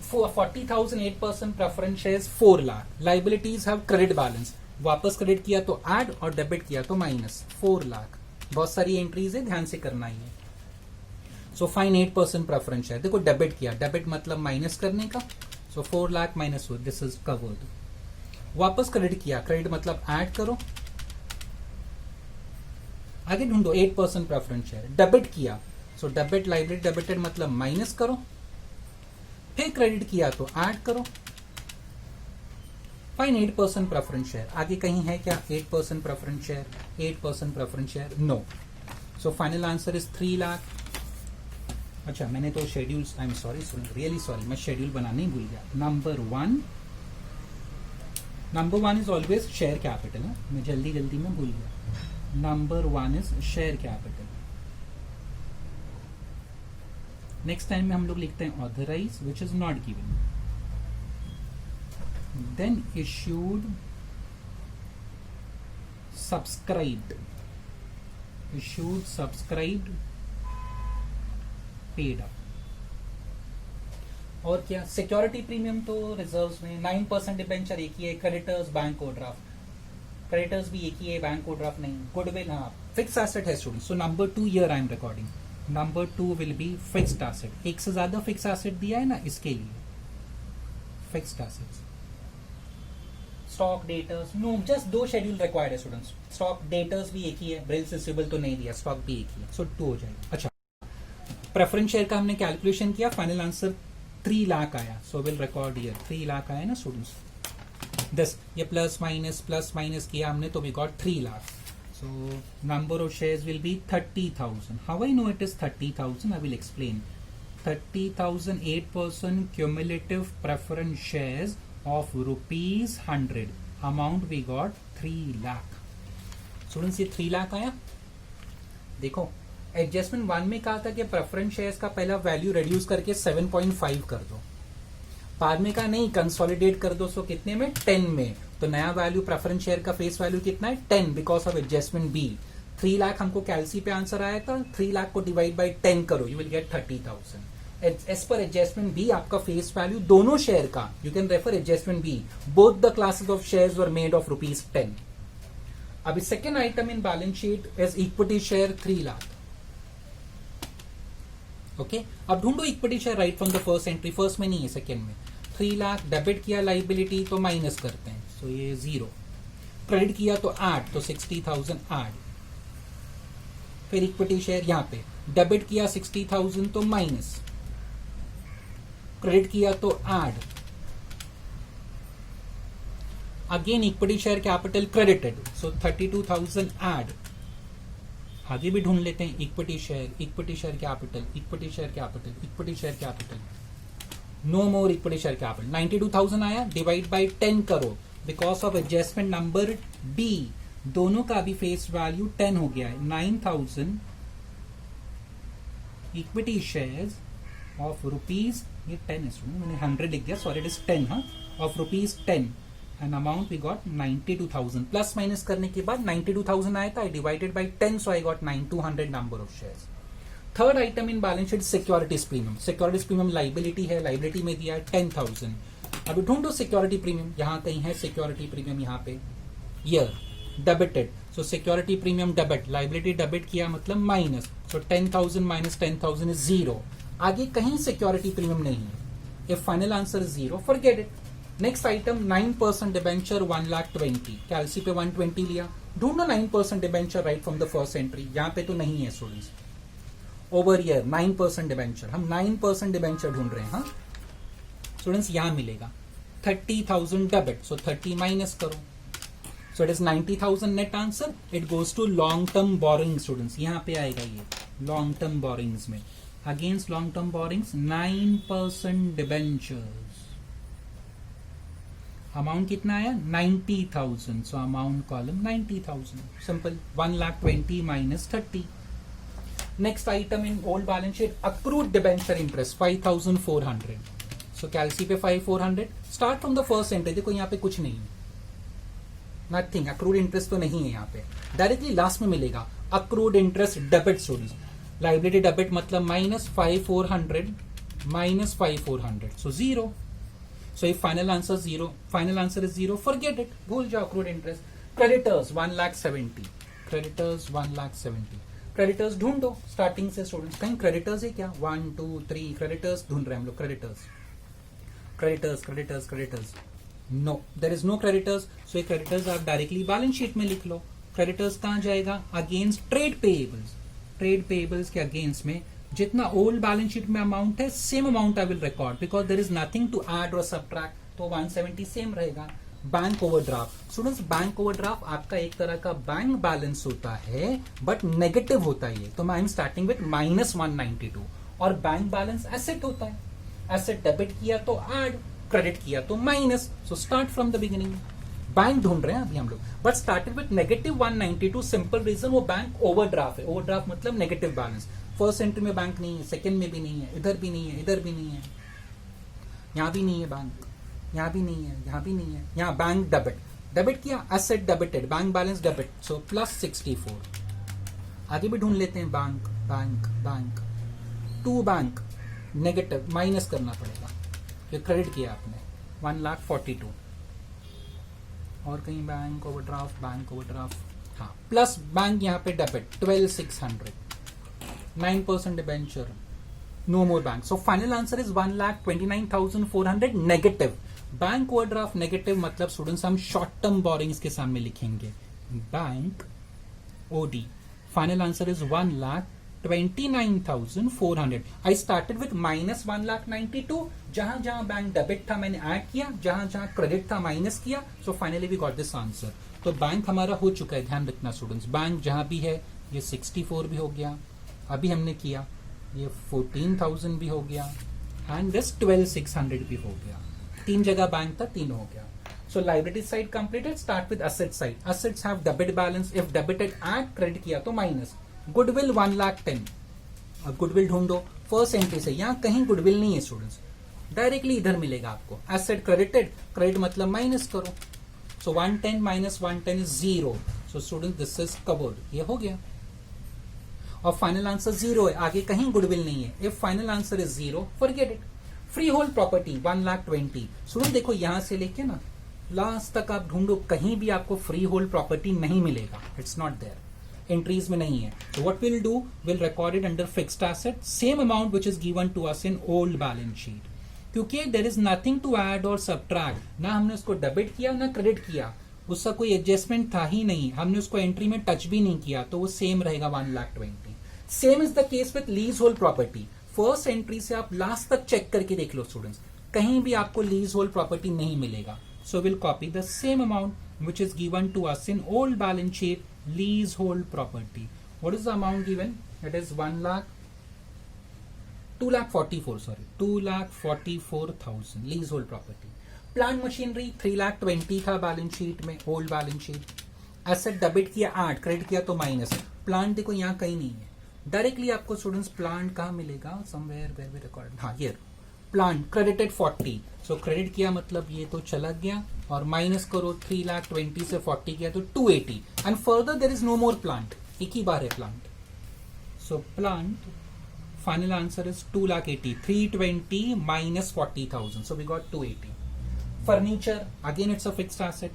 40,000 8% preference shares 4 lakh. Liabilities have credit balance. वापस क्रेडिट किया तो ऐड और डेबिट किया तो माइनस. 4 लाख. बहुत सारी एंट्रीज है, ध्यान से करना ही है. So fine 8% preference share. देखो डेबिट किया, डेबिट मतलब माइनस करने का. So 4 lakh minus this is covered. वापस क्रेडिट किया, क्रेडिट मतलब ऐड करो, आगे ढूंढो 8% प्रेफरेंस शेयर. डेबिट किया, सो डेबिट लाइबिलिटी डेबिटेड मतलब माइनस करो, फिर क्रेडिट किया तो ऐड करो. Fine 8% preference share. आगे कहीं है क्या 8% preference share? 8% preference share no. So final answer is 3 lakh. अच्छा मैंने तो schedule, I am sorry really sorry, मैं शेड्यूल बनाने ही भूल गया. Number one is always share capital. मैं जल्दी में भूल गया. Number 1 is share capital. Next time में हम लोग लिखते हैं authorize which is not given. Then issued, subscribed, paid up. और क्या सिक्योरिटी प्रीमियम तो रिजर्व्स में 9% डिबेंचर एक ही है. क्रेडिटर्स बैंक ओवरड्राफ्ट, क्रेडिटर्स भी एक ही है, बैंक ओवरड्राफ्ट नहीं. गुडविल हाँ फिक्स एसेट है student. So number 2 year I am recording. Number 2 will be fixed asset. एक से ज्यादा फिक्स एसेट दिया है ना, इसके लिए fixed assets. Stock debtors no, just 2 schedule required है स्टूडेंट्स. स्टॉक डेटर्स भी एक ही है, बिल्स रिसीवेबल तो नहीं दिया, स्टॉक भी एक ही है. सो 2 हो जाएगा. अच्छा प्रेफरेंस शेयर का हमने कैलकुलेशन किया, फाइनल आंसर 3 लाख आया. So will record here 3 lakh आया ना स्टूडेंट्स. दस ये प्लस माइनस किया हमने तो we got 3 lakh. So number of shares will be 30,000. How I know it is 30,000? I will explain. 30,000 8% cumulative preference shares of ₹100. Amount we got 3 lakh. Students ये 3 लाख आया. देखो एडजस्टमेंट 1 में कहा था कि प्रेफरेंस शेयर्स का पहला वैल्यू रिड्यूस करके 7.5 कर दो. बाद में कहा नहीं कंसोलिडेट कर दो. सो कितने में? 10 में. तो नया वैल्यू प्रेफरेंस शेयर का फेस वैल्यू कितना है? 10 because of adjustment B. 3 lakh हमको कैलसी पे आंसर आया था. 3 लाख को डिवाइड बाई 10 करो, you will get 30,000. As per adjustment B आपका फेस वैल्यू दोनों शेयर का, you can refer adjustment B, both the classes of shares were made of ₹10. अभी second item in balance sheet is equity share 3 lakh. Okay अब ढूंढो equity share right from the first entry. First में नहीं है, second में. 3 lakh debit किया liability तो minus करते हैं, सो ये 0. क्रेडिट किया तो ऐड, तो 60,000 ऐड. फिर इक्विटी शेयर यहां पे डेबिट किया 60,000 तो माइनस, क्रेडिट किया तो add. Again equity share capital credited, so 32,000 add. आगे भी ढूंढ लेते हैं equity share capital. No more equity share capital. 92,000 आया, डिवाइड बाई 10 करो because of adjustment number B. दोनों का भी फेस वैल्यू 10 हो गया है. 9,000 इक्विटी शेयर्स ऑफ रुपीज, ये 10 है, मैंने 100 लिख दिया, सॉरी इट इज 10. हाँ of ₹10 and amount we got 92,000. Plus minus करने के बाद 92,000 आया था, I divided by 10, so I got 9,200 number of shares. Third item in balance sheet securities premium. Securities premium liability है, लाइबिलिटी में दिया है 10,000. अभी ढूंढो सिक्योरिटी प्रीमियम. यहां कहीं है सिक्योरिटी प्रीमियम, यहाँ पे ईयर डेबिटेड. सो security premium debit, liability debit किया मतलब माइनस. So 10,000 minus 10,000 is 0. आगे कहीं सिक्योरिटी प्रीमियम नहीं है. If final answer is 0, forget it. Next item 9% debenture 1,20,000. कैलसी पे 120 लिया. ढूंढो 9% debenture right from the first entry. यहाँ पे तो नहीं है स्टूडेंट्स. ओवर ईयर 9% डिबेंचर, हम 9% डिबेंचर ढूंढ रहे हैं. हाँ स्टूडेंट्स यहां मिलेगा 30,000 डेबिट, सो 30 माइनस करो. So it is 90,000 net answer. It goes to long term borrowing. Students यहां पे आएगा ये लॉन्ग टर्म बोरिंग्स में. Against long term borrowings 9% debentures. Amount कितना आया? 90,000. So amount column 90,000. Simple. 1,20,000 minus 30. Next item in old balance sheet accrued debenture interest 5,400. So कैलसी पे 5,400. Start from the first entry. देखो यहाँ पे कुछ नहीं, नथिंग. अक्रूड इंटरेस्ट तो नहीं है यहाँ पे. डायरेक्टली लास्ट में मिलेगा accrued interest debit. Students liability debit मतलब minus 5,400 minus 5,400, so 0. So if final answer 0, final answer is 0, forget it, भूल जाओ accrued interest. Creditors 1,70,000. Creditors 1,70,000. Creditors ढूंढो स्टार्टिंग से. स्टूडेंट्स कहीं क्रेडिटर्स है क्या? 1 2 3 क्रेडिटर्स ढूंढ रहे हैं हम लोग. Creditors creditors no, there is no creditors, so ये क्रेडिटर्स आप डायरेक्टली बैलेंस शीट में लिख लो. क्रेडिटर्स कहाँ जाएगा? अगेंस्ट ट्रेड पेएबल्स के अगेंस्ट में जितना ओल्ड बैलेंस शीट में अमाउंट है same amount I will record because there is nothing to add और सब्ट्रैक्ट, तो 170 सेम रहेगा. Bank overdraft, students bank overdraft आपका एक तरह का बैंक बैलेंस होता है बट नेगेटिव होता है. तो आई एम स्टार्टिंग विद -192 और बैंक बैलेंस एसेट होता है. एसेट डेबिट किया तो ऐड, क्रेडिट किया तो minus. So start from the beginning. Bank ढूंढ रहे हैं अभी हम लोग, but started with -192. Simple reason, वो बैंक ओवरड्राफ्ट है. ओवरड्राफ्ट मतलब नेगेटिव बैलेंस. फर्स्ट एंट्री में बैंक नहीं है, सेकंड में भी नहीं है, इधर भी नहीं है, इधर भी नहीं है, यहां भी नहीं है बैंक, यहां भी नहीं है, यहां भी नहीं है. यहां बैंक डेबिट किया, asset debited, bank balance debit, so +64. आगे भी ढूंढ लेते हैं bank to bank negative, minus करना पड़ेगा. ये क्रेडिट किया आपने 1,42,000 और कहीं बैंक ओवरड्राफ्ट, हाँ, प्लस बैंक यहाँ पे debit 12,600, 9% debenture, no more bank. So final answer is 1,29,400 negative. Bank overdraft negative मतलब स्टूडेंट्स हम शॉर्ट टर्म बोरिंग्स के सामने लिखेंगे bank OD. Final answer is 1,29,400. I started with -1,92. जहां जहां बैंक डेबिट था मैंने ऐड किया, जहां जहां क्रेडिट था माइनस किया. So finally we got this answer. तो बैंक हमारा हो चुका है, ध्यान रखना स्टूडेंट्स. बैंक जहां भी है ये 64 भी हो गया, अभी हमने किया ये 14,000 भी हो गया एंड दिस 12,600 भी हो गया. तीन जगह बैंक था, तीन हो गया. So liability side completed. Start with asset side. Assets have debit balance. If debited add, credit किया तो minus. Goodwill 1,10,000. अब goodwill ढूंढो फर्स्ट एंट्री से. यहाँ कहीं goodwill नहीं है स्टूडेंट्स, डायरेक्टली इधर मिलेगा आपको. Asset credited, credit मतलब माइनस करो. So 110 minus 110 is 0. So students this is covered. ये हो गया. और फाइनल आंसर 0 है, आगे कहीं गुडविल नहीं है. If final answer is 0, forget it. Free hold property 1,20,000. Student देखो यहां से लेके ना लास्ट तक आप ढूंढो, कहीं भी आपको फ्री होल्ड प्रॉपर्टी नहीं मिलेगा. इट्स नॉट देयर, एंट्रीज में नहीं है. तो what will do, will record it under fixed asset, same amount which is given to us in old balance sheet. क्योंकि there is nothing to add और subtract. ना हमने उसको डेबिट किया ना क्रेडिट किया, उसका कोई एडजस्टमेंट था ही नहीं, हमने उसको एंट्री में टच भी नहीं किया, तो वो सेम रहेगा 1,20,000. Same is the case with lease hold property. First entry से आप लास्ट तक चेक करके देख लो स्टूडेंट्स, कहीं भी आपको लीज होल्ड प्रॉपर्टी नहीं मिलेगा. So we'll copy the same amount which is given to us in old balance sheet, leasehold property. What is the amount given? It is 2,44,000 leasehold property. Plant machinery 3,20,000 था balance sheet में, old balance sheet. Asset debit किया 8, credit किया तो minus. Plant देखो यहाँ कहीं नहीं है, डायरेक्टली आपको स्टूडेंट्स प्लांट कहाँ मिलेगा? समवेयर वेयर वी रिकॉर्ड, हाँ here. Plant credited 40, so credit किया मतलब ये तो चला गया, और माइनस करो 3,20,000 से 40 किया तो 280. And further there is no more plant, एक ही बार है plant. So plant final answer is 2,80,000. 320 minus 40,000, so we got 280. Furniture again it's a fixed asset,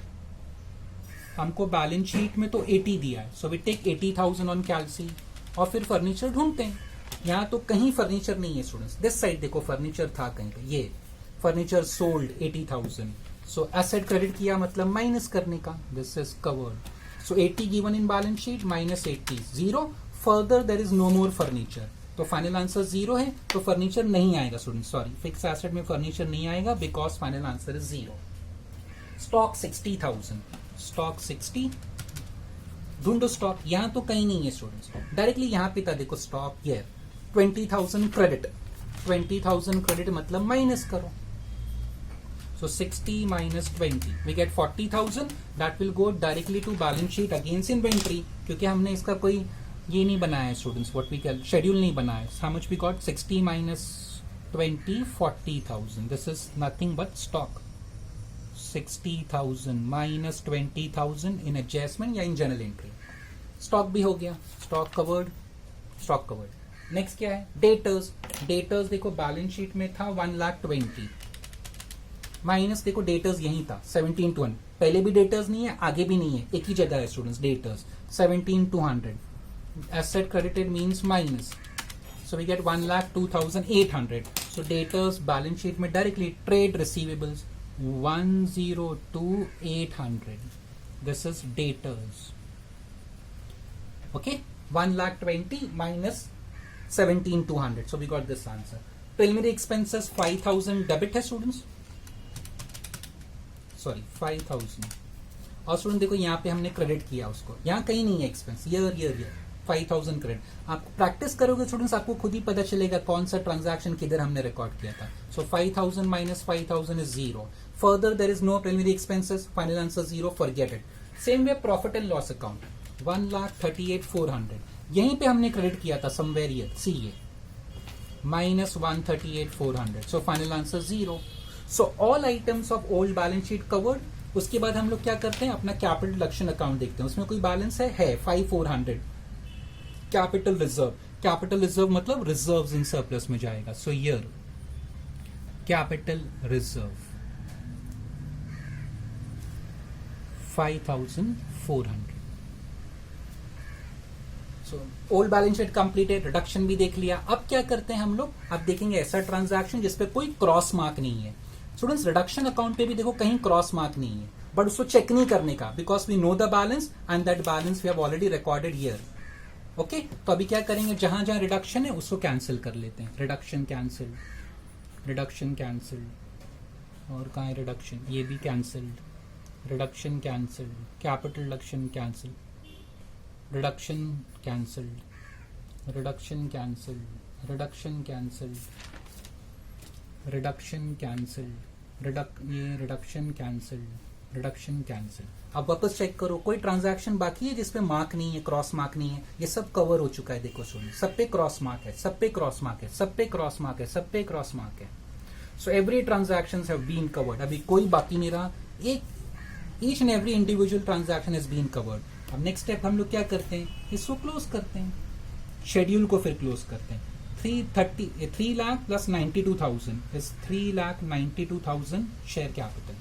हमको बैलेंस शीट में तो 80 दिया है, सो वी टेक 80,000 ऑन कैलसी और फिर फर्नीचर ढूंढते हैं. यहाँ तो कहीं फर्नीचर नहीं है स्टूडेंट्स. दिस साइड देखो फर्नीचर था कहीं पे, ये furniture sold 80,000. So asset credit किया मतलब माइनस करने का, this is covered. So 80 given in balance sheet minus 80 0. Further there is no more furniture, तो फाइनल आंसर 0 है, तो फर्नीचर नहीं आएगा स्टूडेंट. सॉरी, फिक्स एसेट में फर्नीचर नहीं आएगा because final answer is 0. Stock 60,000, stock 60 ढूंढो. स्टॉक यहाँ तो कहीं नहीं है स्टूडेंट्स, डायरेक्टली यहाँ पे था देखो स्टॉक. ये 20,000 क्रेडिट, 20,000 क्रेडिट मतलब माइनस करो. सो 60 minus 20 we get 40,000. that will go directly to balance sheet against inventory, क्योंकि हमने इसका कोई ये नहीं बनाया है students, what we call schedule नहीं बनाया. How much we got? 60 minus 20 40,000. This is nothing but stock. 60,000 minus 20,000 in adjustment या इन जनरल एंट्री. स्टॉक भी हो गया, stock covered, stock covered. Next क्या है? डेटर्स. डेटर्स देखो बैलेंस शीट में था 1,20,000 माइनस देखो डेटर्स यही था 17,200. पहले भी डेटर्स नहीं है, आगे भी नहीं है, एक ही जगह है students debtors 17,200. Asset credited means minus, so we get 1,02,800. So debtors balance sheet में directly trade receivables 102,800. This is daters. Okay, 1,20,000 minus 17,200. So we got this answer. Preliminary expenses 5,000 debit है स्टूडेंट्स, सॉरी 5,000. और student देखो यहाँ पे हमने credit किया उसको, यहाँ कहीं नहीं है एक्सपेंस, ईयर 5,000 क्रेडिट. आप प्रैक्टिस करोगे स्टूडेंट्स आपको खुद ही पता चलेगा कौन सा ट्रांजैक्शन किधर हमने रिकॉर्ड किया था. So 5,000 minus 5,000 is 0. Further there is no preliminary expenses, final answer 0, forget it. Same way profit and loss account 1,38,400, यहीं पे हमने क्रेडिट किया था somewhere here, C A minus 138,400. So final answer 0. So all items of old balance sheet covered. उसके बाद हम लोग क्या करते हैं, अपना कैपिटल डिडक्शन अकाउंट देखते हैं. उसमें कोई बैलेंस है 5,400. कैपिटल रिजर्व मतलब रिजर्व्स इन सरप्लस में जाएगा. So year capital reserve 5,400. So old balance sheet completed, reduction भी देख लिया. अब क्या करते हैं हम लोग, अब देखेंगे ऐसा ट्रांजैक्शन जिसपे कोई क्रॉस मार्क नहीं है. स्टूडेंट्स रिडक्शन अकाउंट पे भी देखो कहीं क्रॉस मार्क नहीं है, बट उसको चेक नहीं करने का, because we know the balance and that balance we have already recorded here. Okay, तो अभी क्या करेंगे, जहां जहां रिडक्शन है उसको कैंसिल कर लेते हैं. रिडक्शन कैंसिल, और कहाँ है रिडक्शन, ये भी cancelled. Reduction cancelled, capital reduction cancel, reduction cancelled, reduction cancelled, reduction cancelled, reduction cancelled, ये रिडक्शन कैंसिल्ड, रिडक्शन कैंसिल. अब वापस चेक करो कोई ट्रांजैक्शन बाकी है जिसपे मार्क नहीं है, क्रॉस मार्क नहीं है. ये सब कवर हो चुका है. देखो सुनिए, सब पे क्रॉस मार्क है, सब पे क्रॉस मार्क है, सब पे क्रॉस मार्क है, सब पे क्रॉस मार्क है. So every transactions have been covered. अभी कोई बाकी नहीं रहा. Each and every individual transaction has been covered. अब नेक्स्ट स्टेप हम लोग क्या करते हैं, इसको क्लोज करते हैं, शेड्यूल को फिर क्लोज करते हैं. 3 lakh plus 92,000 is 3,92,000 share capital.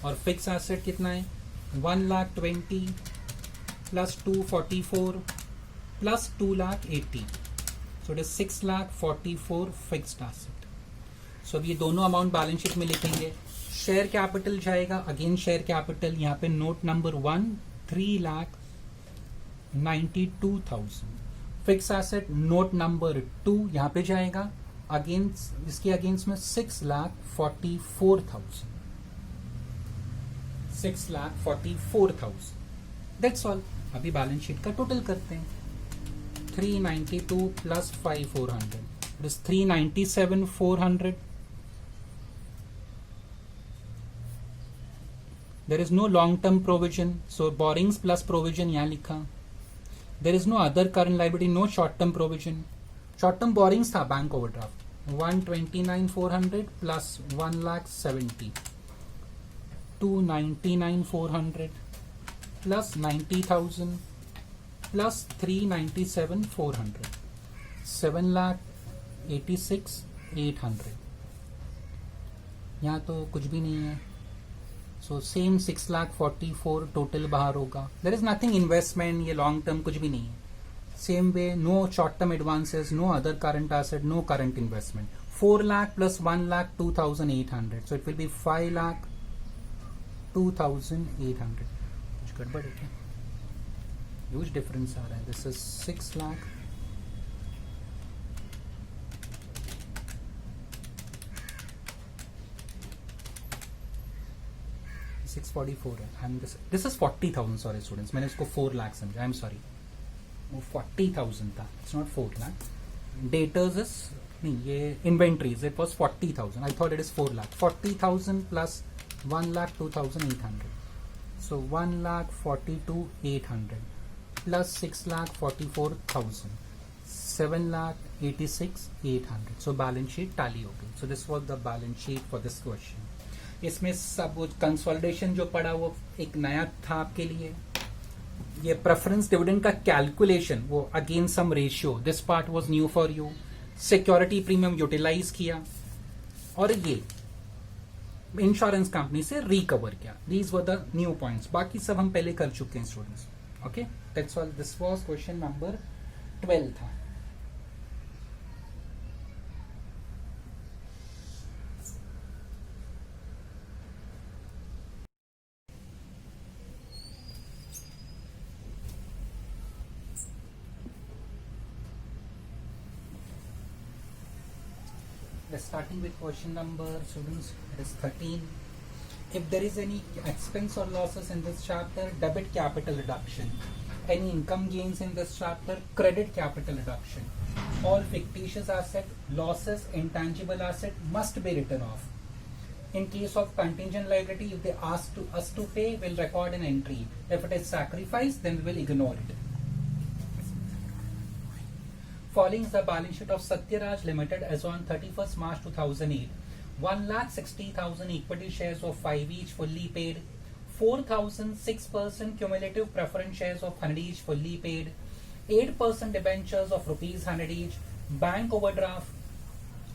और फिक्स एसेट कितना है, 1,20,000 plus 244 plus 2,80,000. So it is 6,44,000 fixed asset. सो अब ये दोनों अमाउंट बैलेंस शीट में लिखेंगे. शेयर कैपिटल जाएगा, अगेन शेयर कैपिटल, यहाँ पे note number 1 3,92,000. Fix asset note number 2 यहाँ पे जाएगा, अगेंस्ट इसके अगेंस्ट में 6,44,000. 6,44,000. That's all. अभी बैलेंस शीट का टोटल करते हैं. 392 plus 5,400 it is 397,400. There is no long term provision, so borrowings plus provision यहाँ लिखा. There is no other current liability, no short term provision. Short term borrowings था bank overdraft 129,400 plus 1,70,000 299,400 plus 90,000 plus 397,400 7,86,800. यहाँ तो कुछ भी नहीं है. So same 6,44,000 total बाहर होगा. देयर इज नथिंग इन्वेस्टमेंट, ये लॉन्ग टर्म कुछ भी नहीं है. Same way no short term advances, no other current asset, no current investment. 4 lakh plus 1 lakh 2,800. So it will be 5,02,800. कुछ गड़बड़ है क्या? ह्यूज डिफरेंस आ रहा है. दिस इज 6 लाख 644 है. And this is 40,000. Sorry students, मैंने इसको 4 लाख समझा. आई एम सॉरी, वो 40,000 था. It's not 4 lakh. Debtors is नहीं, ये inventories it was 40,000. I thought it is 4 lakh. 40,000 plus 1,02,800. So 1,42,800 plus 6,44,000 7,86,800. So balance sheet tally हो गई. So this was the balance sheet for this question. इसमें सब कंसोलिडेशन जो पड़ा वो एक नया था आपके लिए. ये प्रेफरेंस डिविडेंड का कैलकुलेशन, वो again some ratio, this part was new for you. Security premium utilise किया और ये इंश्योरेंस कंपनी से रिकवर किया. These were the new points. बाकी सब हम पहले कर चुके हैं students. Okay, that's all. This was question number 12 था. Starting with question number, students, it is 13. If there is any expense or losses in this chapter, debit capital reduction. Any income gains in this chapter, credit capital reduction. All fictitious asset, losses, intangible asset must be written off. In case of contingent liability, if they ask us to pay, we'll record an entry. If it is sacrificed, then we will ignore it. Following is the balance sheet of Satyaraj Limited as on 31st March 2008. 1,60,000 equity shares of 5 each fully paid. 4,006% cumulative preference shares of 100 each fully paid. 8% debentures of rupees 100 each. Bank overdraft.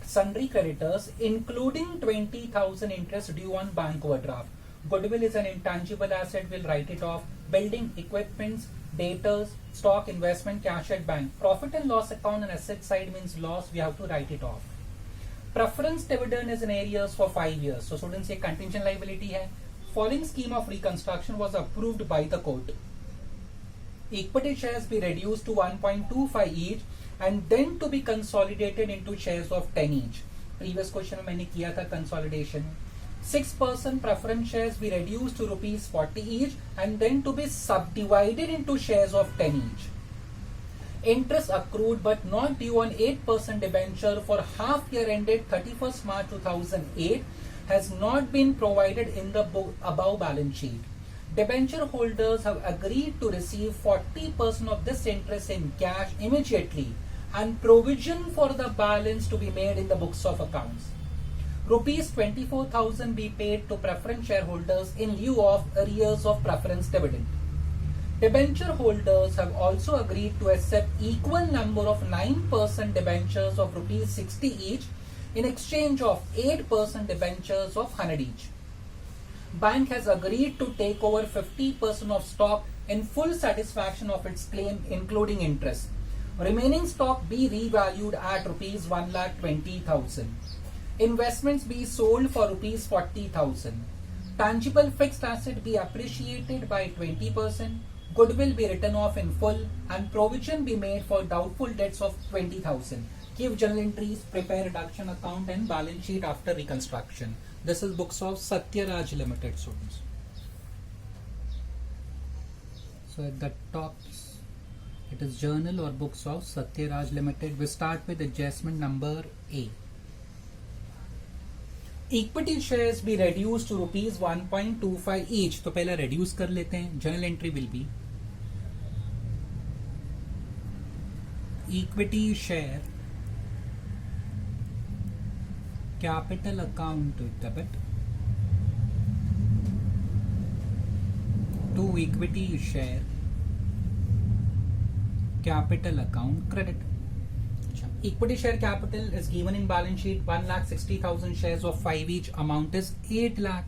Sundry creditors including 20,000 interest due on bank overdraft. Goodwill is an intangible asset, we'll write it off. Building, equipments, debtors, stock, investment, cash at bank. Profit and loss account on asset side means loss, we have to write it off. Preference dividend is in arrears for 5 years. So students, ये contingent liability है. Following scheme of reconstruction was approved by the court. Equity shares be reduced to 1.25 each and then to be consolidated into shares of 10 each. Previous question में मैंने किया था consolidation. 6% preference shares be reduced to rupees 40 each and then to be subdivided into shares of 10 each. Interest accrued but not due on 8% debenture for half year ended 31st March 2008 has not been provided in the above balance sheet. Debenture holders have agreed to receive 40% of this interest in cash immediately and provision for the balance to be made in the books of accounts. Rupees 24,000 be paid to preference shareholders in lieu of arrears of preference dividend. Debenture holders have also agreed to accept equal number of 9% debentures of rupees 60 each in exchange of 8% debentures of 100 each. Bank has agreed to take over 50% of stock in full satisfaction of its claim including interest. Remaining stock be revalued at rupees 1,20,000. Investments be sold for rupees 40,000. Tangible fixed asset be appreciated by 20%. Goodwill be written off in full and provision be made for doubtful debts of 20,000. Give journal entries, prepare reduction account and balance sheet after reconstruction. This is books of Satyaraj Limited, students. So at the top, it is journal or books of Satyaraj Limited. We start with adjustment number A. Equity shares be reduced to rupees 1.25 each. तो पहला reduce कर लेते हैं. Journal entry will be equity share capital account debit to equity share capital account credit. Equity share capital is given in balance sheet 1,60,000 shares of 5 each. Amount is 8 lakh.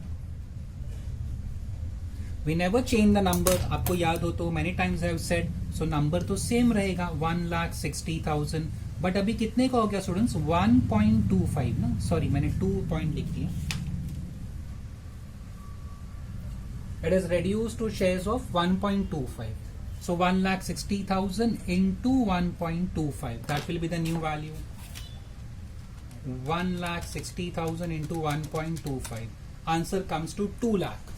We never change the number. आपको याद हो तो many times I have said. So number तो same रहेगा 1,60,000. But अभी कितने का हो गया students? 1.25 ना? Sorry, मैंने 2 point लिख दिया. It is reduced to shares of 1.25. So 1,60,000 into 1.25. That will be the new value. 1,60,000 into 1.25. Answer comes to 2 lakh.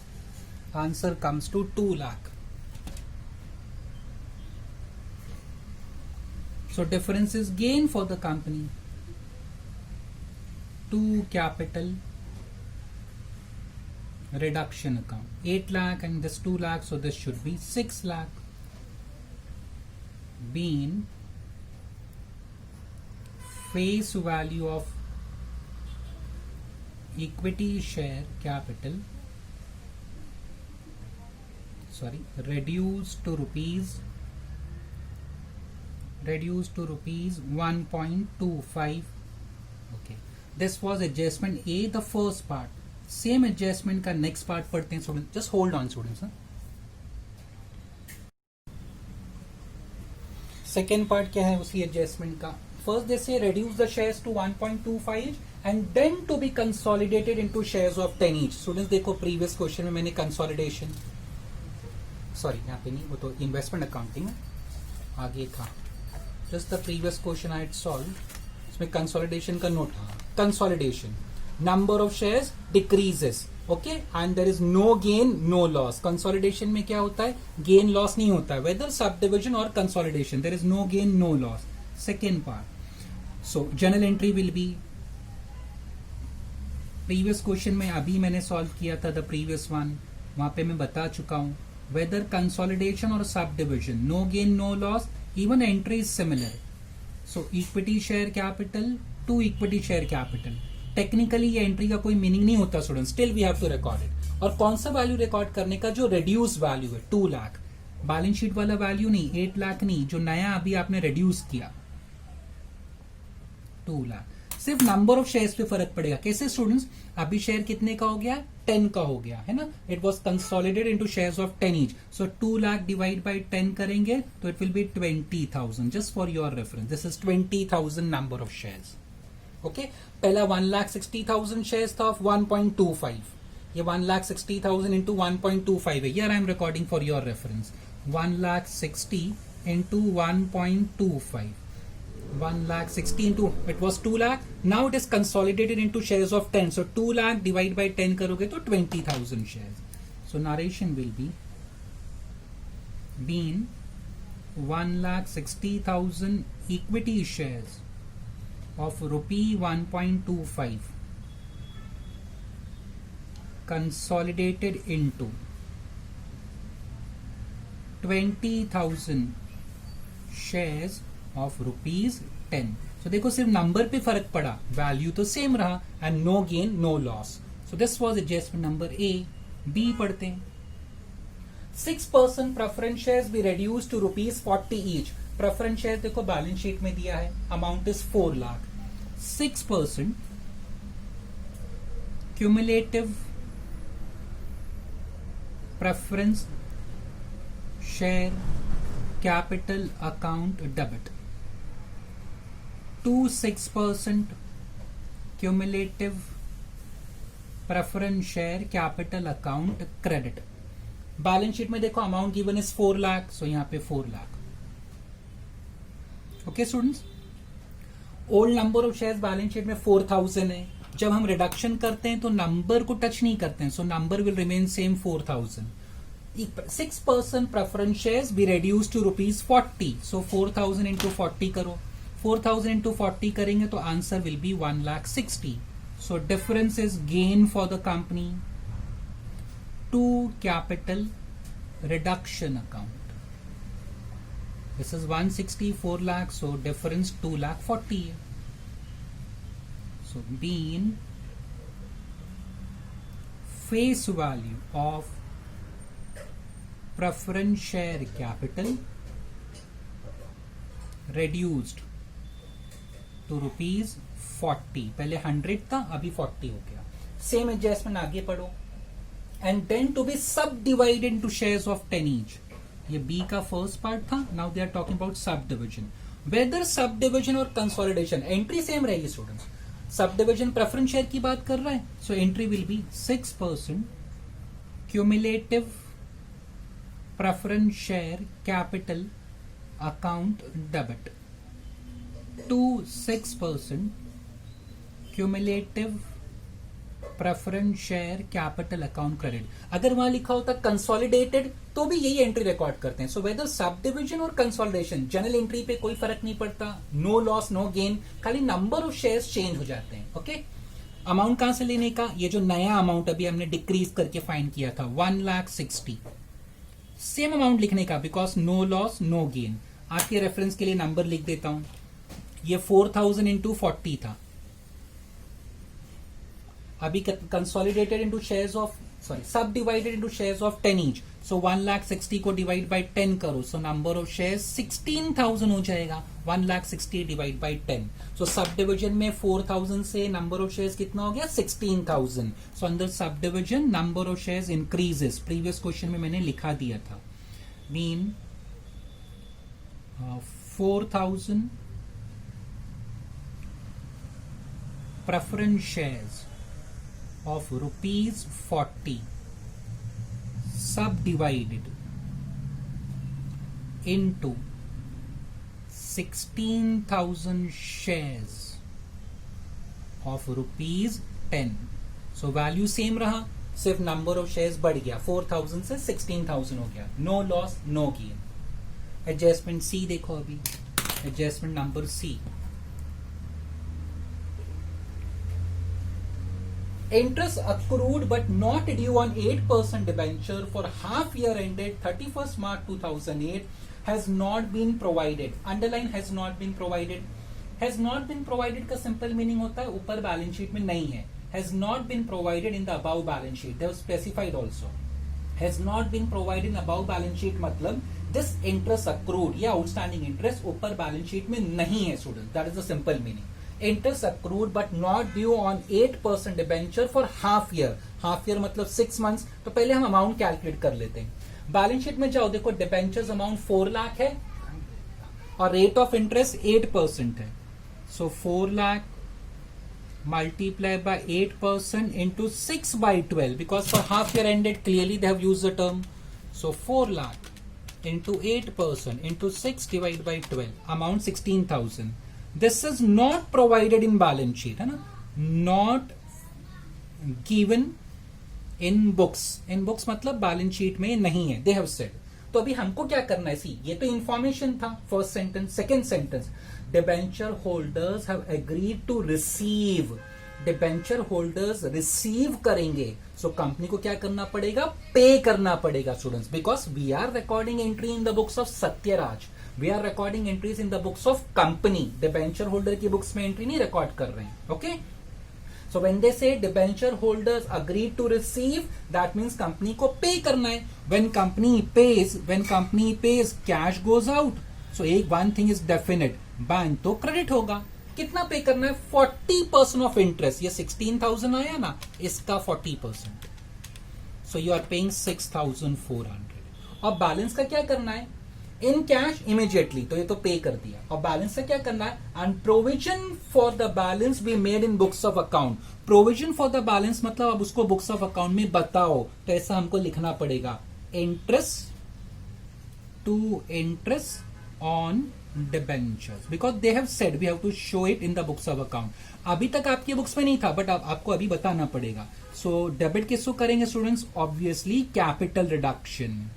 Answer comes to 2 lakh. So difference is gain for the company. To capital reduction account. 8 lakh and this 2 lakh. So this should be 6 lakh. Being face value of equity share capital reduced to rupees 1.25. Okay, this was adjustment A, the first part. Same adjustment का next part पढ़ते हैं students. Just hold on students. Second part क्या है उसी adjustment का? First they say reduce the shares to 1.25 and then to be consolidated into shares of 10 each. Students देखो previous question में मैंने consolidation, sorry यहाँ पे नहीं, वो तो investment accounting आगे था. Just the previous question I had solved, इसमें consolidation का note था. consolidation. Number of shares decreases. Okay, and there is no gain, no loss. Consolidation में क्या होता है? Gain loss नहीं होता है. Whether subdivision or consolidation, there is no gain, no loss. Second part. So journal entry will be previous question में अभी मैंने solve किया था the previous one. वहां पे मैं बता चुका हूं. Whether consolidation or subdivision, no gain, no loss. Even entry is similar. So equity share capital to equity share capital. Technically ये एंट्री का कोई मीनिंग नहीं होता student, still we have to record it. और कौन सा वैल्यू रिकॉर्ड करने का? जो रिड्यूस वैल्यू है 2 लाख. बैलेंस शीट वाला वैल्यू नहीं, 8 लाख नहीं, जो नया अभी आपने रिड्यूस किया 2 लाख. सिर्फ नंबर ऑफ शेयर्स पे फर्क पड़ेगा. कैसे स्टूडेंट्स? अभी शेयर कितने का हो गया? 10 का हो गया है ना. It was consolidated into shares of 10 each. So 2 lakh divide by 10 करेंगे तो it will B 20,000. Just for your reference, this is 20,000 number of shares. Okay, पहला 1,60,000 शेयर्स था ऑफ 1.25. ये 1,60,000 इंटू 1.25 है. यार I am recording for your reference. 1,60,000 into 1.25. 1,60,000 into it was 2 lakh. Now it is consolidated into shares of 10. So 2 lakh divide by 10 करोगे तो 20,000 shares. So narration will be been 1,60,000 equity shares of rupee 1.25 consolidated into 20,000 shares of rupees 10. So देखो सिर्फ number पे फर्क पड़ा, value तो same रहा and no gain no loss. So this was adjustment number A. B पढ़ते हैं. 6% preference shares be reduce to ₹40 each. Preference share देखो बैलेंस शीट में दिया है, amount is 4 lakh. 6% cumulative preference share capital account debit to 6% cumulative preference share capital account credit. Balance sheet में देखो amount given is 4 lakh. So यहां पे 4 lakh. Okay students, old number of shares balance sheet में 4,000 है. जब हम रिडक्शन करते हैं तो नंबर को टच नहीं करते हैं, so number will remain same 4,000. 6% preference shares be reduce to ₹40. So 4,000 into 40 करो. 4,000 into 40 करेंगे तो answer will be 1,60,000. So difference is gain for the company to capital reduction account. This is 160, 4 lakh. So difference 2,40,000 है. So been face value of preference share capital reduced to ₹40. पहले 100 था, अभी 40 हो गया. Same adjustment आगे पढ़ो. And then to be subdivided into shares of 10 each. ये B का फर्स्ट पार्ट था. Now they are talking about subdivision. Whether sub division और कंसोलिडेशन, एंट्री सेम रहेगी students. Subdivision preference share की बात कर रहा है, so entry will be 6% cumulative preference share capital account debit to 6% cumulative preference share capital account credit. अगर वहां लिखा होता कंसोलिडेटेड तो भी यही एंट्री रिकॉर्ड करते हैं. सो वेदर सब डिविजन और कंसोलिडेशन, जनरल एंट्री पे कोई फर्क नहीं पड़ता. नो लॉस नो गेन, खाली नंबर ऑफ शेयर्स चेंज हो जाते हैं. ओके, अमाउंट कहां से लेने का? ये जो नया अमाउंट अभी हमने डिक्रीज करके फाइंड किया था 1,60,000, सेम अमाउंट लिखने का, because no loss no gain. आपके रेफरेंस के लिए नंबर लिख देता हूं. ये 4,000 इंटू 40 था. अभी consolidated into shares of subdivided into shares of 10 each. So 1,60,000 को डिवाइड बाई 10 करो. सो नंबर ऑफ शेयर्स 16,000 हो जाएगा. 1,60,000 divide by 10. So sub division में 4,000 से नंबर ऑफ शेयर्स कितना हो गया? 16,000. सो अंदर sub division number of shares increases. Previous question में मैंने लिखा दिया था. Mean 4,000 preference shares of ₹40 subdivided into 16,000 shares of ₹10। So value same रहा, सिर्फ नंबर ऑफ शेयर्स बढ़ गया, 4000 से 16000 हो गया। No loss no gain. Adjustment C देखो, अभी adjustment number C, interest accrued but not due on 8% debenture for half year ended 31st March 2008 has not been provided. Underline has not been provided. Has not been provided का simple meaning होता है ऊपर balance sheet में नहीं है. Has not been provided in the above balance sheet. They have specified also. Has not been provided in above balance sheet मतलब this interest accrued या outstanding interest ऊपर बैलेंस शीट में नहीं है student. That is the simple meaning. Interest accrued but not due on 8% debenture for half year. Half year मतलब 6 months. तो पहले हम अमाउंट कैलकुलेट कर लेते हैं. बैलेंस शीट में जाओ, देखो डिबेंचर्स अमाउंट 4 लाख है और रेट ऑफ इंटरेस्ट 8% है. सो 4 lakh multiply by 8% into 6 by 12 because for half year ended clearly they have used the term. So 4 lakh into 8% into 6 divided by 12 amount 16,000. This is not provided in balance sheet, है ना, not given in books. In books मतलब balance sheet में नहीं है, they have said. तो अभी हमको क्या करना है, सी ये तो इंफॉर्मेशन था first sentence. Second sentence, debenture holders have agreed to receive. Debenture holders receive करेंगे, सो कंपनी को क्या करना पड़ेगा, पे करना पड़ेगा students, because we are recording entry in the books of Satyaraj, we are recording entries in the books of company. Debenture holder की books में entry नहीं रिकॉर्ड कर रहे हैं. Okay, so when they say debenture holders agreed to receive, that means company को पे करना है. when company pays cash goes out. so एक one thing is definite, bank तो क्रेडिट होगा. कितना पे करना है, 40% ऑफ इंटरेस्ट. ये 16,000 आया ना, इसका 40%. so you are paying 6,400. और बैलेंस का क्या करना है, इन कैश इमीडिएटली, तो ये तो पे कर दिया. और बैलेंस से क्या करना है, and provision for the balance B made in books of account. Provision for the balance मतलब अब उसको बुक्स ऑफ अकाउंट में बताओ, तो ऐसा हमको लिखना पड़ेगा, interest to interest on debentures, because they have said we have to show it in the books of account. अभी तक आपकी बुक्स में नहीं था, बट आपको अभी बताना पड़ेगा. सो डेबिट किसको करेंगे स्टूडेंट्स, ऑब्वियसली कैपिटल रिडक्शन,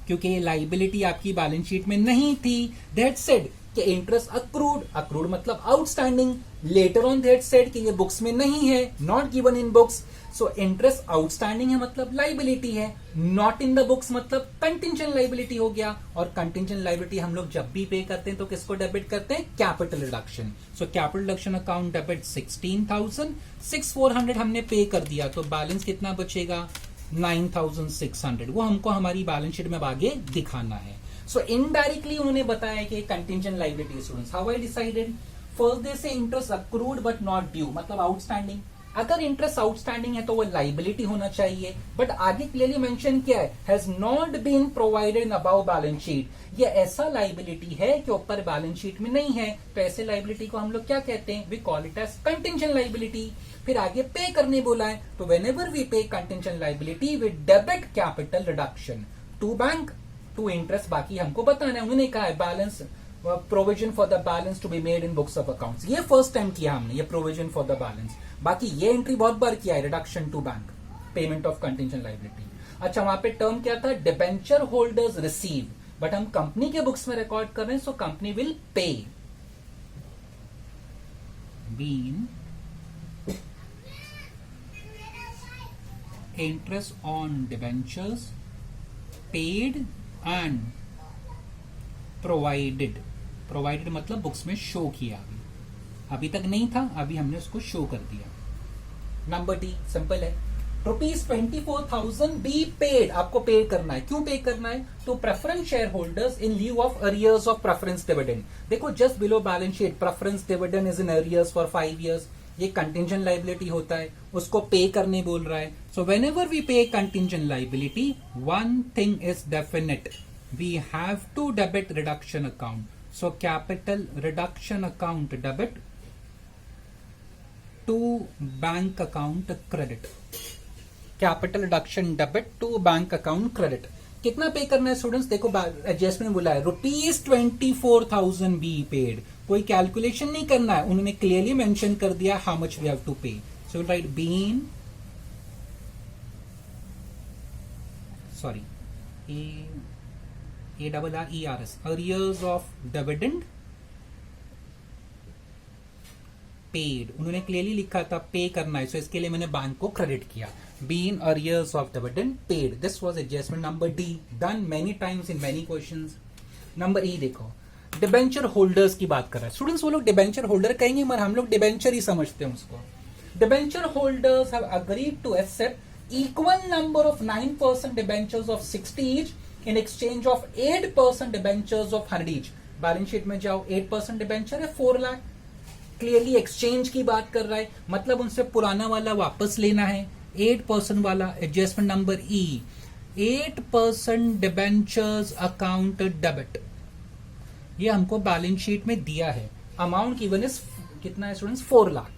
क्योंकि ये लाइबिलिटी आपकी बैलेंस शीट में नहीं थी. दैट सेड कि इंटरेस्ट अक्रूड मतलब outstanding. Later on that said कि ये बुक्स में नहीं है, not given in books. So interest outstanding है मतलब लाइबिलिटी है, नॉट इन द बुक्स मतलब कंटिंजेंट लाइबिलिटी हो गया. और कंटिंजेंट लाइबिलिटी हम लोग जब भी पे करते हैं तो किसको डेबिट करते हैं, कैपिटल रिडक्शन. सो कैपिटल रिडक्शन अकाउंट डेबिट 16,000, 6,400 हमने पे कर दिया, तो बैलेंस कितना बचेगा, 9,600. वो हमको हमारी बैलेंस शीट में अब आगे दिखाना है. सो इनडायरेक्टली उन्होंने बताया कि contingent liability. Students, how I decided, first they say interest accrued but not due मतलब आउटस्टैंडिंग. अगर इंटरेस्ट आउटस्टैंडिंग है तो वो लाइबिलिटी होना चाहिए, बट आगे क्लियरली मेंशन किया है, has not been provided in above balance sheet. ये ऐसा लाइबिलिटी है कि ऊपर बैलेंस शीट में नहीं है, तो ऐसे लाइबिलिटी को हम लोग क्या कहते हैं, we call it as contingent liability. फिर आगे पे करने बोला है, तो whenever we pay contingent liability we debit capital reduction to bank to interest. बाकी हमको बताना है, उन्होंने कहा है balance provision for the balance to be made in books of accounts. ये फर्स्ट टाइम किया हमने, ये प्रोविजन फॉर द बैलेंस. बाकी ये एंट्री बहुत बार किया है, reduction to bank, payment of contingent liability. अच्छा, वहां पे टर्म क्या था, डिबेंचर होल्डर्स रिसीव, बट हम कंपनी के बुक्स में रिकॉर्ड कर रहे हैं, so company will pay. Been interest on debentures paid and provided मतलब बुक्स में शो किया. अभी तक नहीं था, अभी हमने उसको शो कर दिया. नंबर डी सिंपल है, ₹24,000 बी पेड. आपको पे करना है, क्यों पे करना है, तो preference share holders in lieu of arrears of preference dividend. देखो just below balance sheet preference dividend is in arrears for 5 years. ये कंटिंजेंट लाइबिलिटी होता है, उसको पे करने बोल रहा है. सो whenever we pay contingent liability, one thing is definite, we have to debit reduction account. So capital reduction account debit to bank account credit. Capital reduction debit to bank account credit. कितना पे करना है students? देखो adjustment बोला है ₹24,000 be paid, कोई calculation नहीं करना है, उन्होंने क्लियरली मेंशन कर दिया how much we have to pay. So write been ARRERS arrears of dividend paid. उन्होंने क्लियरली लिखा था पे करना है, सो इसके लिए मैंने बैंक को क्रेडिट किया. Been arrears of dividend paid. This was adjustment number D, done many times in many questions. Number E देखो, डिबेंचर होल्डर्स की बात कर रहा है. स्टूडेंट्स वो लोग डिबेंचर होल्डर कहेंगे मगर हम लोग डिबेंचर ही समझते हैं उसको. Debenture holders have agreed to accept equal number of 9% debentures of 60 each in exchange of 8% debentures of 100 each. Balance sheet में जाओ, 8% डिबेंचर है 4 लाख. क्लियरली एक्सचेंज की बात कर रहा है, मतलब उनसे पुराना वाला वापस लेना है. 8% वाला एडजस्टमेंट नंबर ई, 8% डिबेंचर्स अकाउंट डेबिट, ये हमको बैलेंस शीट में दिया है. अमाउंट गिवन इज कितना है स्टूडेंट्स? 4 लाख.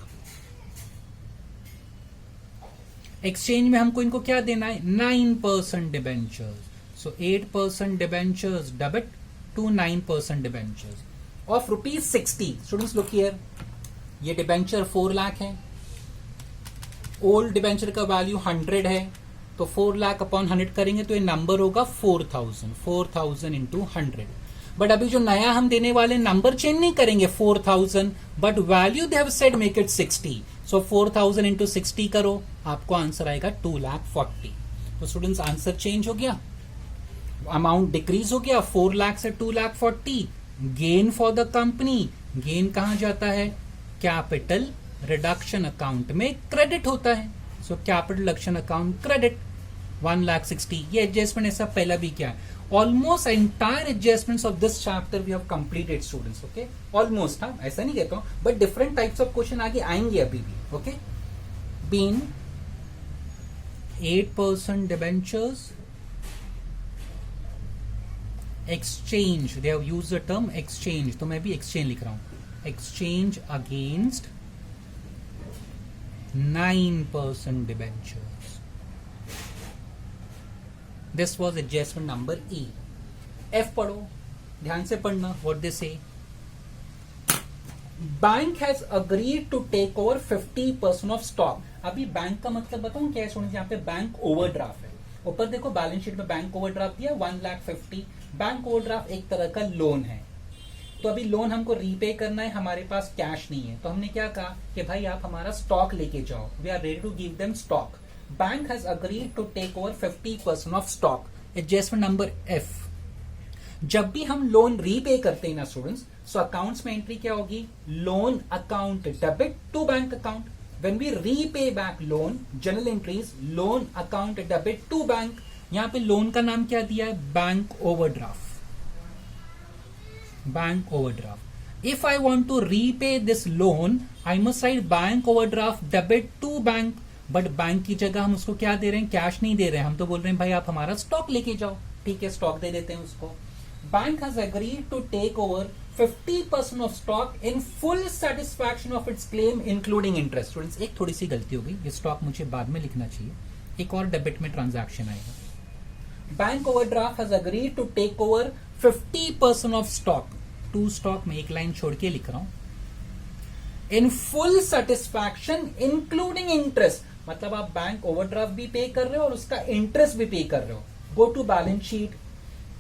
एक्सचेंज में हमको इनको क्या देना है? 9% debentures. So 8% debentures debit to 9% debentures of ₹60. Students look here, ये डिबेंचर 4 लाख है, ओल्ड डिबेंचर का वैल्यू 100 है, तो 4 लाख अपॉन 100 करेंगे तो ये नंबर होगा 4,000 इंटू 100. बट अभी जो नया हम देने वाले नंबर चेंज नहीं करेंगे 4,000, but value they have said make it 60. So 4,000 into 60 करो, आपको आंसर आएगा 2,40,000. तो स्टूडेंट्स आंसर चेंज हो गया, अमाउंट डिक्रीज हो गया 4 लाख से 2,40,000. Gain for the company, gain कहां जाता है? कैपिटल रिडक्शन अकाउंट में क्रेडिट होता है. So capital reduction account credit 1,60,000. ये एडजस्टमेंट ऐसा पहला भी क्या है. Almost entire adjustments of this chapter we have completed students. Okay, almost, हाँ ऐसा नहीं कहता हूं, but different types of question आगे आएंगे अभी भी. ओके, been 8% debentures exchange, they have used the term exchange, तो मैं भी एक्सचेंज लिख रहा हूं. Exchange against 9% debentures. This was adjustment number E. F पढ़ो, ध्यान से पढ़ना. What they say? Bank has agreed to take over 50% of stock. अभी बैंक का मतलब बताऊं क्या है स्टूडेंट्स? यहाँ पे बैंक ओवरड्राफ्ट है. ऊपर देखो बैलेंस शीट में बैंक ओवरड्राफ्ट दिया 1,50,000. बैंक ओवरड्राफ्ट एक तरह का लोन है. तो अभी लोन हमको रीपे करना है, हमारे पास कैश नहीं है, तो हमने क्या कहा कि भाई आप हमारा स्टॉक लेके जाओ. We are ready to give them stock. Bank has agreed to take over 50% of stock. Adjustment number F. जब भी हम लोन रीपे करते हैं ना स्टूडेंट्स, सो अकाउंट्स में एंट्री क्या होगी? Loan account debit to bank account. When we repay back loan, journal entries loan account debit to bank. यहां पे लोन का नाम क्या दिया है? Bank overdraft. Bank overdraft. If I want to repay this loan, I must write bank overdraft debit to bank. But bank की जगह हम उसको क्या दे रहे हैं? कैश नहीं दे रहे हैं, हम तो बोल रहे हैं भाई आप हमारा स्टॉक लेके जाओ. ठीक है, स्टॉक दे देते हैं उसको. Bank has agreed to take over 50% of stock in full satisfaction of its claim including interest. Students एक थोड़ी सी गलती हो गई, ये स्टॉक मुझे बाद में लिखना चाहिए, एक और डेबिट में ट्रांजैक्शन आएगा. Bank overdraft has agreed to take over 50% of stock. To stock में एक लाइन छोड़ के लिख रहा हूं. In full satisfaction including interest, मतलब आप बैंक ओवरड्राफ्ट भी पे कर रहे हो और उसका इंटरेस्ट भी पे कर रहे हो. Go to balance sheet,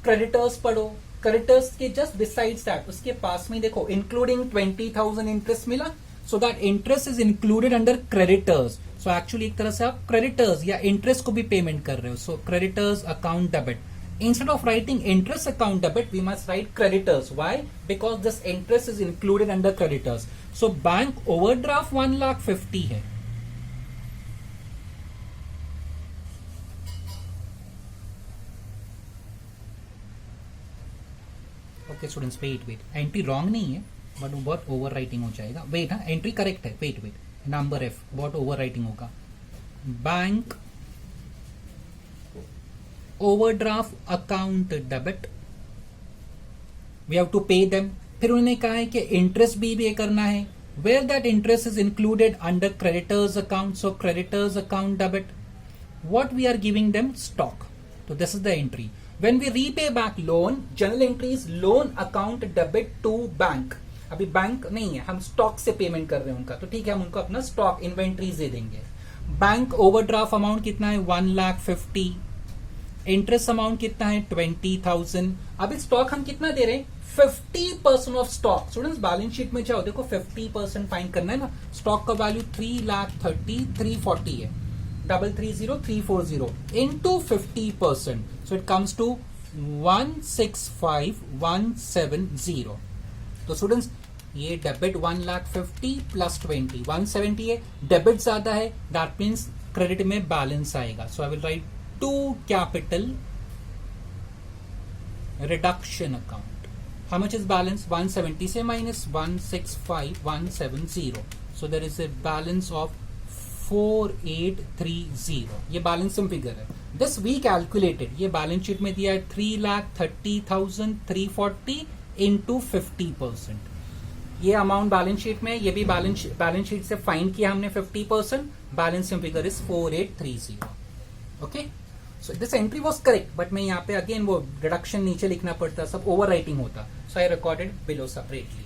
creditors पढ़ो. क्रेडिटर्स के जस्ट बिसाइड्स दैट उसके पास में देखो इंक्लूडिंग 20,000 इंटरेस्ट मिला. So that interest is included under creditors. So actually एक तरह से आप क्रेडिटर्स या इंटरेस्ट को भी पेमेंट कर रहे हो. सो creditors account debit. Instead of writing interest account debit, we must write creditors. Why? Because this interest is included under creditors. So bank overdraft 1,50,000 है. Okay students, wait. Entry wrong नहीं है, but वो बहुत overwriting हो जाएगा. Wait, हाँ entry correct है. Wait. Number F बहुत overwriting होगा. Bank overdraft account debit, we have to pay them. फिर उन्होंने कहा है कि इंटरेस्ट भी पे करना है. Where that interest is included under creditors account. So creditors account debit. What we are giving them? Stock. तो this is the entry. When we repay back loan, journal entry is loan account debit to bank. अभी bank नहीं है, हम stock से payment कर रहे हैं उनका, तो ठीक है हम उनको अपना स्टॉक इन्वेंट्रीज दे देंगे. बैंक ओवरड्राफ्ट अमाउंट कितना है 1,50,000. इंटरेस्ट अमाउंट कितना है 20,000. अभी स्टॉक हम कितना दे रहे हैं 50% of stock. Students balance sheet में जाओ, देखो 50% फाइंड करना है ना. स्टॉक का वैल्यू 3,30,340 है. 330,340 into 50%. So it comes to 165,170. तो स्टूडेंट्स ये डेबिट 1,50,000 प्लस 20 170 है. डेबिट ज्यादा है, दैट मीन्स क्रेडिट में बैलेंस आएगा. So I will write to capital reduction account. How much is balance 170 से minus 165,170. So there is a balance of 4830. ये balancing figure है. दिस वी कैलकुलेटेड, ये balance sheet में दिया है 3,30,340 इंटू 50%. ये अमाउंट बैलेंस शीट में, ये भी बैलेंस शीट से फाइंड किया हमने 50%. Balancing figure is 4830. Okay, so this entry was correct, but मैं यहाँ पे अगेन वो रिडक्शन नीचे लिखना पड़ता, सब ओवर राइटिंग होता. So I recorded below separately.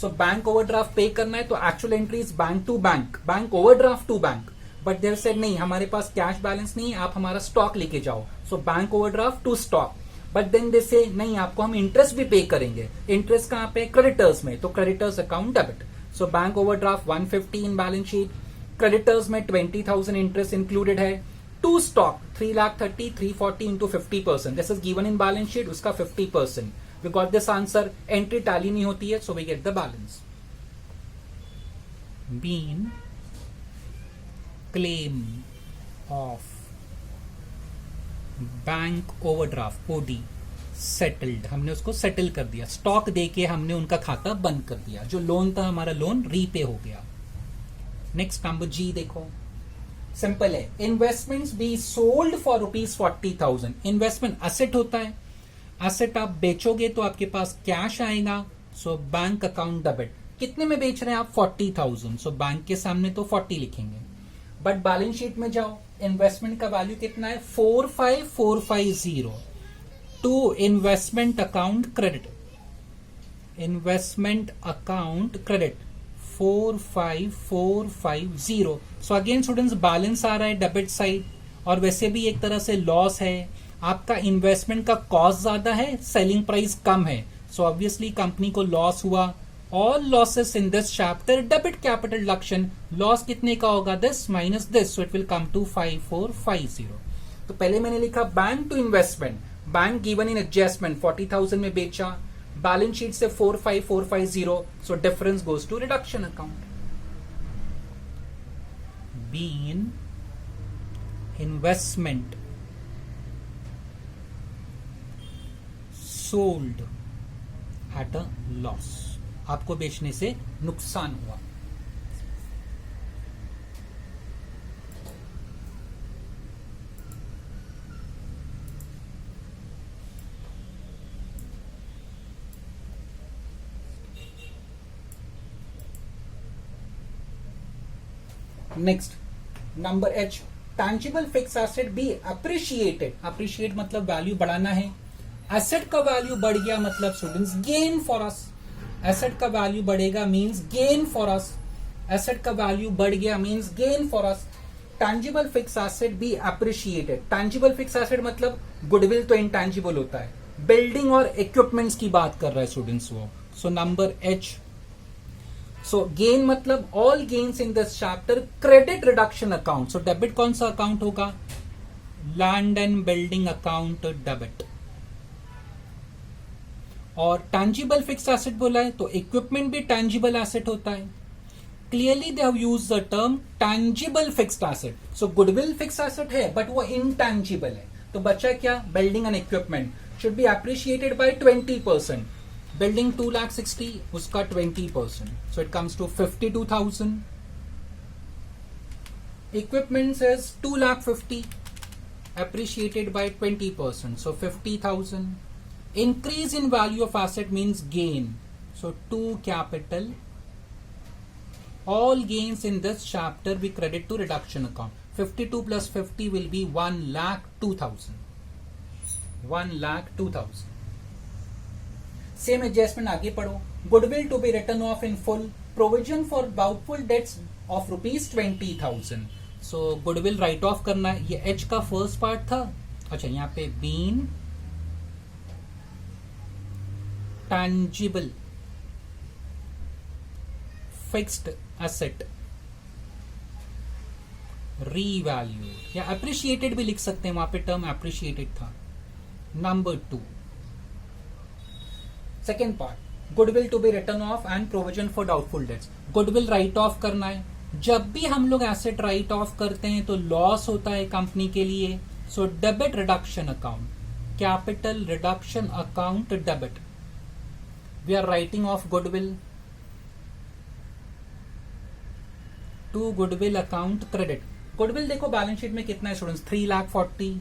So bank overdraft pay करना है तो actual entry is bank to bank, bank overdraft to bank. But there said नहीं, हमारे पास कैश बैलेंस नहीं है, आप हमारा स्टॉक लेके जाओ. So bank overdraft to stock. But then they से नहीं, आपको हम इंटरेस्ट भी पे करेंगे. इंटरेस्ट कहां पे क्रेडिटर्स में, तो creditors account debit. So bank overdraft 150 in balance sheet. Creditors में 20,000 इंटरेस्ट इंक्लूडेड है. To stock 3,30,340 into 50%. This is given in balance sheet, उसका 50%. We got this answer. Entry tally नहीं होती है, so we get the balance. Been claim of bank overdraft OD settled. हमने उसको settle कर दिया, स्टॉक देके हमने उनका खाता बंद कर दिया. जो लोन था हमारा लोन रीपे हो गया. नेक्स्ट नंबर जी देखो, सिंपल है. Investments be sold for ₹40,000. Investment asset होता है. एसेट आप बेचोगे तो आपके पास कैश आएगा. सो बैंक अकाउंट डेबिट. कितने में बेच रहे हैं आप 40,000. सो बैंक के सामने तो 40 लिखेंगे. बट बैलेंस शीट में जाओ, इन्वेस्टमेंट का वैल्यू कितना है 45,450. To investment account credit, investment account credit 45,450. So again students balance आ रहा है डेबिट साइड, और वैसे भी एक तरह से लॉस है. आपका इन्वेस्टमेंट का कॉस्ट ज्यादा है, सेलिंग प्राइस कम है. सो ऑब्वियसली कंपनी को लॉस हुआ. All losses in this chapter debit capital reduction. Loss कितने का होगा this minus this, so it will come to 5450. तो पहले मैंने लिखा bank to investment. Bank given in adjustment 40,000 में बेचा. बैलेंस शीट से 45,450. So difference goes to reduction account. Been investment sold at a loss. आपको बेचने से नुकसान हुआ. Next number H, tangible fix asset be appreciated. Appreciate मतलब वैल्यू बढ़ाना है. एसेट का वैल्यू बढ़ गया मतलब students gain for us. Asset का वैल्यू बढ़ेगा means gain for us. Asset का वैल्यू बढ़ गया means gain for us. Tangible fix asset be appreciated. Tangible fix asset मतलब गुडविल तो इंटैंजिबल होता है. बिल्डिंग और इक्विपमेंट्स की बात कर रहा है स्टूडेंट्स वो. So number H. So gain मतलब all gains in this chapter credit reduction account. So debit कौन सा अकाउंट होगा, land and building account debit. और टैंजिबल फिक्स एसेट बोला है तो इक्विपमेंट भी टैंजिबल एसेट होता है. Clearly they have used the term tangible fixed asset. So goodwill fix asset है बट वो इनटैंजिबल है. तो बचा क्या, building and equipment should be appreciated bye 20%. Building 2,60,000, उसका 20%. So it comes to 52,000. Equipment is 2,50,000 appreciated by 20%. So 50,000. Increase in value of asset means gain. So to capital. All gains in this chapter we credit to reduction account. 52 plus 50 will be 1,02,000. 1,02,000. Same adjustment आगे पढ़ो. Goodwill to be written off in full, provision for doubtful debts of ₹20,000. So goodwill write off करना है. ये H का first part था. अच्छा, यहां पे been tangible fixed asset revalue, या अप्रिशिएटेड भी लिख सकते हैं, वहां पे टर्म अप्रिशिएटेड था. Number 2, second part, goodwill to be written off and provision for doubtful debts. Goodwill write off करना है. जब भी हम लोग एसेट राइट ऑफ करते हैं तो लॉस होता है कंपनी के लिए. So debit reduction account, capital reduction account debit. We are writing off goodwill to goodwill account credit. Goodwill देखो बैलेंस शीट में कितना है स्टूडेंट्स, 3,40,000.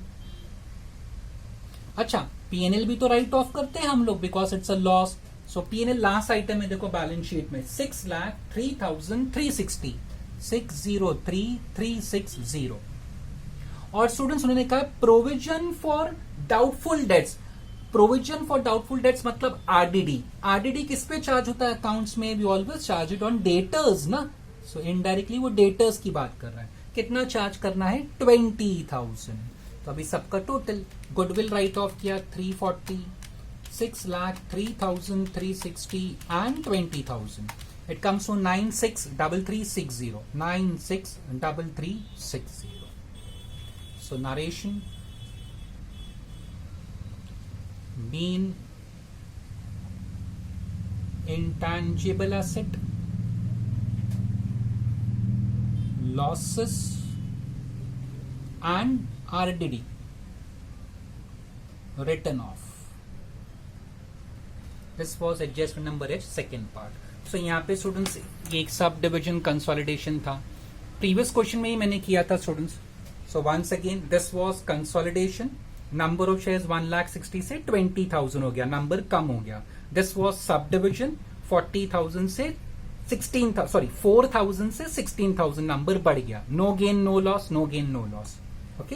अच्छा, पीएनएल भी तो राइट ऑफ करते हैं हम लोग because it's a loss. So PNL last item है देखो बैलेंस शीट में 6,03,360, 603,360. और स्टूडेंट्स उन्होंने कहा provision for doubtful debts. Provision for doubtful debts मतलब आरडीडी. आरडीडी किस पे चार्ज होता है अकाउंट्स में? We always charge it on debtors ना. सो इनडायरेक्टली वो डेटर्स की बात कर रहा है. कितना चार्ज करना है? 20,000. तो अभी सबका टोटल गुडविल राइट ऑफ किया 340, 6,03,360 and 20,000. It comes to 963360, 963360. So narration, mean intangible asset, losses and RDD written off. This was adjustment number H, second part. So यहाँ पे स्टूडेंट्स ये एक सब डिविजन कंसोलिडेशन था. प्रीवियस क्वेश्चन में ही मैंने किया था students. So once again this was consolidation. Number of shares 1,60,000 से 20,000 हो गया, नंबर कम हो गया. दिस वाज सब डिविजन, 40,000 से 4,000 से 16,000 नंबर बढ़ गया. No gain no loss, no gain no loss. Okay.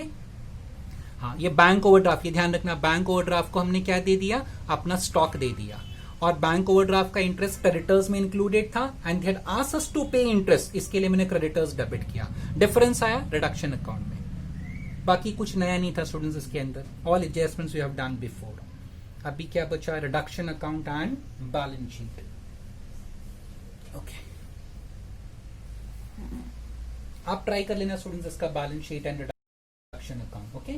हाँ, ये बैंक ओवरड्राफ्ट, ये ध्यान रखना, बैंक ओवरड्राफ्ट को हमने क्या दे दिया? अपना स्टॉक दे दिया. और बैंक ओवरड्राफ्ट का इंटरेस्ट क्रेडिटर्स में इंक्लूडेड था and they had asked us to pay interest. इसके लिए मैंने क्रेडिटर्स डेबिट किया. डिफरेंस आया रिडक्शन अकाउंट में. बाकी कुछ नया नहीं था स्टूडेंट्स इसके अंदर. All adjustments we have done before. अभी क्या बचा? Reduction account and balance sheet. Okay, आप ट्राई कर लेना स्टूडेंट्स इसका balance sheet and reduction account. Okay,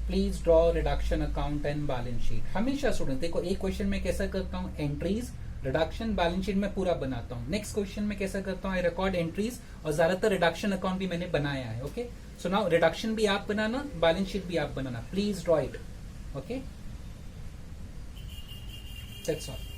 please draw reduction account and balance sheet. हमेशा स्टूडेंट देखो, एक क्वेश्चन में कैसा करता हूं, एंट्रीज, रिडक्शन, बैलेंस शीट में पूरा बनाता हूं. नेक्स्ट क्वेश्चन में कैसा करता हूं, आई रिकॉर्ड एंट्रीज और ज्यादातर रिडक्शन अकाउंट भी मैंने बनाया है. ओके, सो नाउ रिडक्शन भी आप बनाना, बैलेंस शीट भी आप बनाना. Please draw it. Okay, that's all.